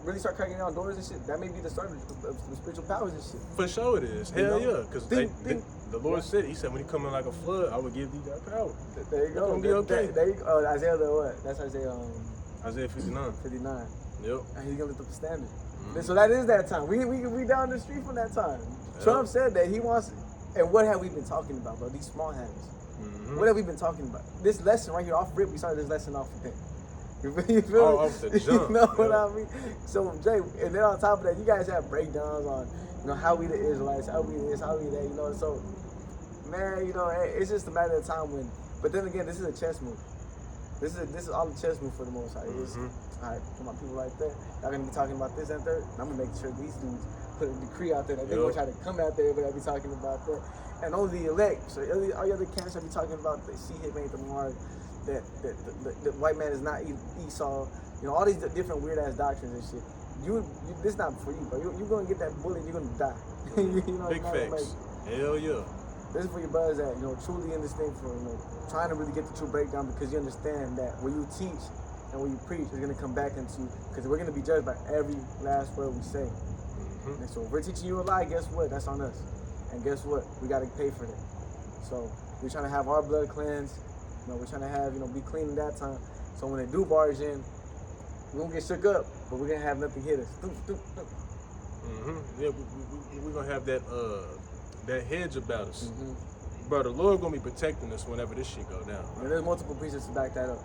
really start cracking down doors and shit. That may be the start of the spiritual powers and shit. For sure it is. Hell yeah, because the Lord said, He said when He come in like a flood, I will give thee that power. There you go. Gonna be okay. There you go. Oh, Isaiah the what? That's Isaiah. Isaiah 59. 59. Yep. And He's gonna lift up the standard. So that is that time. We down the street from that time. Yep. Trump said that he wants, and what have we been talking about, bro? These small habits. What have we been talking about? This lesson right here, off rip, we started this lesson off with that. You feel me? Off the jump. You know what I mean? So Jay, and then on top of that, you guys have breakdowns on, how we the Israelites, how we this, how we that, So, man, it's just a matter of time when. But then again, this is a chess move. This is all the chess move for the Most High. All right, for my people right there, y'all gonna be talking about this and third. And I'm gonna make sure these dudes put a decree out there that they're gonna try to come out there, but I'll be talking about that. And only the elect, so all the other camps I'll be talking about, the She-Hip ain't the mark, that the white man is not Esau, all these different weird ass doctrines and shit. This not for you, bro. You're gonna get that bullet, you're gonna die. Big facts. Hell yeah. this is for your brothers that, truly in this thing for, trying to really get the true breakdown, because you understand that when you teach and when you preach, it's going to come back into, because we're going to be judged by every last word we say. Mm-hmm. And so if we're teaching you a lie, guess what? That's on us. And guess what? We got to pay for that. So we're trying to have our blood cleansed. We're trying to have, be clean in that time. So when they do barge in, we won't get shook up, but we're going to have nothing hit us. Mm-hmm. Yeah, we're going to have that hedge about us. Mm-hmm. Bro, the Lord going to be protecting us whenever this shit go down. And there's multiple preachers to back that up.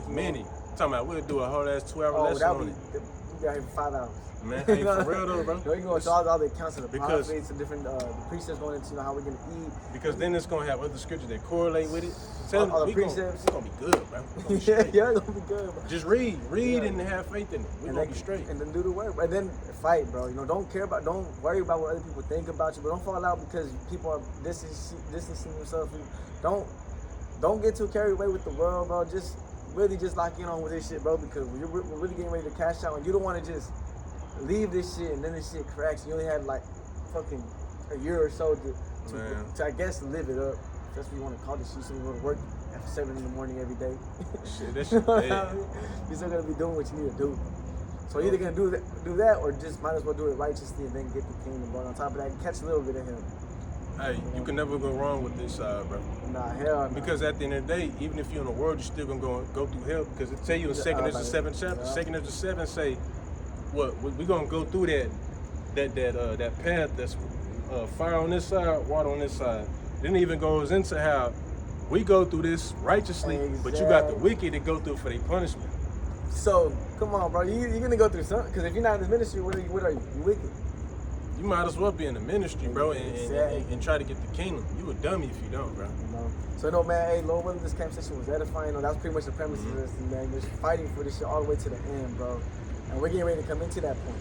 Many. Talking about we'll do a whole ass 2-hour lesson on it. We got here for 5 hours. Man, hey, for real though, bro. You can go into all the accounts of the prophets and different the precepts going into how we're gonna eat. Because then it's gonna have other scriptures that correlate with it. All the precepts. It's gonna be good, bro. It's gonna be good, bro. Just read and have faith in it. We're gonna be straight. And then do the work. And then fight, bro. Don't worry about what other people think about you, but don't fall out because people are distancing themselves. Don't get too carried away with the world, bro. Just really just lock in on with this shit, bro, because we're really getting ready to cash out, and you don't want to just leave this shit and then this shit cracks. You only had like fucking a year or so to I guess live it up. That's what you want to call this shit. So you go to work at 7 in the morning every day. Shit, that shit bad. You're still gonna be doing what you need to do. So you're either gonna do that or just might as well do it righteously and then get the kingdom. But on top of that, catch a little bit of him. Hey, you can never go wrong with this side, bro. Nah, hell no. Because at the end of the day, even if you're in the world, you're still gonna go through hell. Because it tell you in 2nd Ezra 7th chapter, 2nd Ezra 7 say, what we're gonna go through that path that's fire on this side, water on this side. Then it even goes into how we go through this righteously, but you got the wicked to go through for their punishment. So come on, bro, you're gonna go through something. Because if you're not in the ministry, what are you? You wicked. You might as well be in the ministry, bro, and try to get the kingdom. You a dummy if you don't, bro. So man, hey, Lord, whether this camp session was edifying, that was pretty much the premise of this, man. Just fighting for this shit all the way to the end, bro. And we're getting ready to come into that point.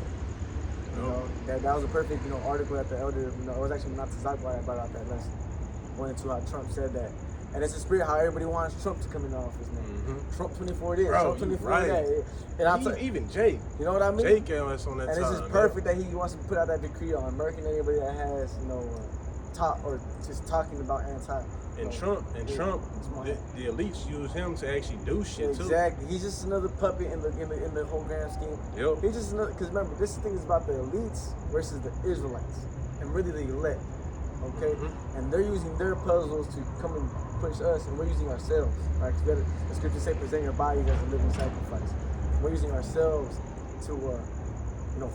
That was a perfect, article that the elder, it was actually not to Zachariah brought out that lesson. Went into how Trump said that. And it's a spirit how everybody wants Trump to come in office, man. Mm-hmm. Trump 24 this, Trump 24 that. And even Jake. You know what I mean? Jake came us on that and time. And it's just perfect that he wants to put out that decree on American anybody that has, talk or just talking about anti. And Trump, the elites use him to actually do shit too. Exactly. He's just another puppet in the whole grand scheme. Yep. He's just another, because remember, this thing is about the elites versus the Israelites, and really the elect. Okay, and they're using their puzzles to come and push us, and we're using ourselves. Right? The scriptures say, "Present your bodies as a living sacrifice." We're using ourselves to,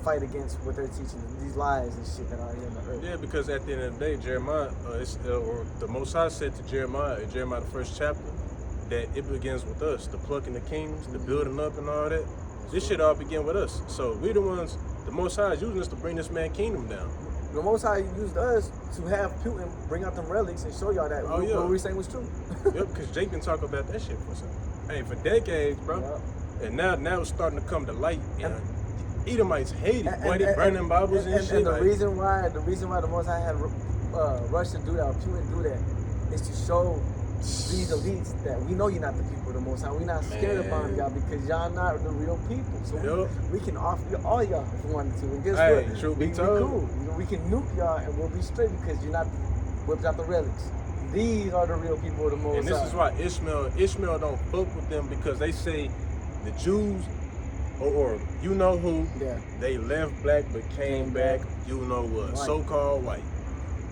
fight against what they're teaching, these lies and shit that are here on the earth. Yeah, because at the end of the day, Jeremiah, or the Most High said to Jeremiah, in Jeremiah the 1st chapter, that it begins with us, the plucking the kingdoms, the building up, and all that. This shit all begin with us. So we're the ones. The Most High is using us to bring this man kingdom down. The Most High used us to have Putin bring out them relics and show y'all that what we were saying was true. Yep, because Jake been talking about that shit for decades, bro. Yep. And now it's starting to come to light. And Edomites hate it. Boy, they burning Bibles and shit. And the reason why the Most High had Russia do that, or Putin do that, is to show these elites that we know you're not the people of the Most High. We're not scared about y'all because y'all not the real people. So we can offer you all y'all if we wanted to. And guess what? Truth be told, cool. We can nuke y'all and we'll be straight because you're not whipped out the relics. These are the real people of the Most High. And this is why Ishmael don't fuck with them, because they say the Jews or you know who, they left black but came back, you know what, so-called white.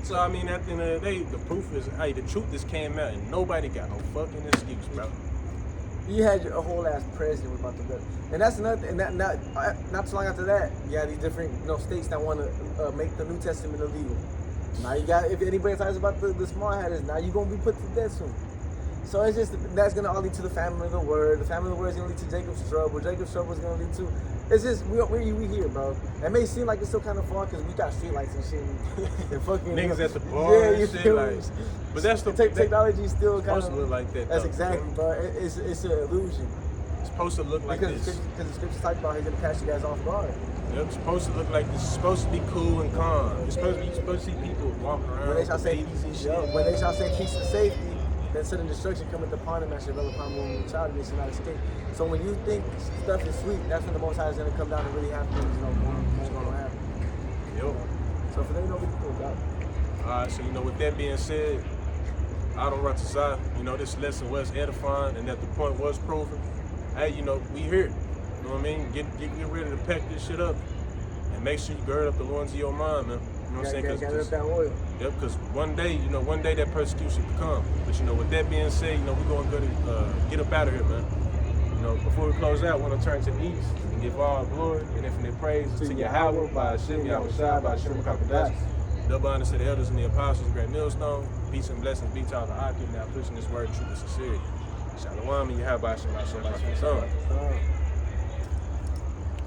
So I mean, at the end of the day, the proof is, the truth just came out, and nobody got no fucking excuse, bro. You had a whole ass president about the bill, and that's another. And not too long after that, you had these different states that want to make the New Testament illegal. Now you got, if anybody talks about the small hatters, now you're gonna be put to death soon. So it's just, that's gonna all lead to the family of the word. The family of the word is gonna lead to Jacob's trouble. Jacob's trouble is gonna lead to. It's just we here, bro. It may seem like it's still kind of far because we got street lights and shit. And fucking niggas at the bar and shit, like. But that's the technology is still kind of supposed to look like that. That's exactly, bro. It's an illusion. It's supposed to look like this because the scriptures talk about he's gonna catch you guys off guard. Yep, it's supposed to look like this. It's supposed to be cool and calm. You're supposed to see people walking around. When they shall say babies and shit. When they shall say peace and safety, then sudden destruction cometh upon them, and shall develop upon them and child, and they shall not escape. So when you think stuff is sweet, that's when the Most High is going to come down and really have things, what's going to happen. Yep. So for them, we can do it, Alright, so with that being said, I don't run to side. This lesson was edifying and that the point was proven. Hey, we here. You know what I mean? Get ready to pack this shit up. And make sure you gird up the loins of your mind, man. You know what I'm saying? Got that oil. Yep, because one day that persecution could come. But with that being said, we're going to get up out of here, man. Before we close out, I want to turn to the east and give all glory and infinite praise to Yahawashi, bahasham, Yahawashi, bahasham, double honor to the elders and the apostles, great millstone. Peace and blessings be to all the Aki now pushing this word true and sincerity. Shalom and Yahawashi, bahasham, bahasham.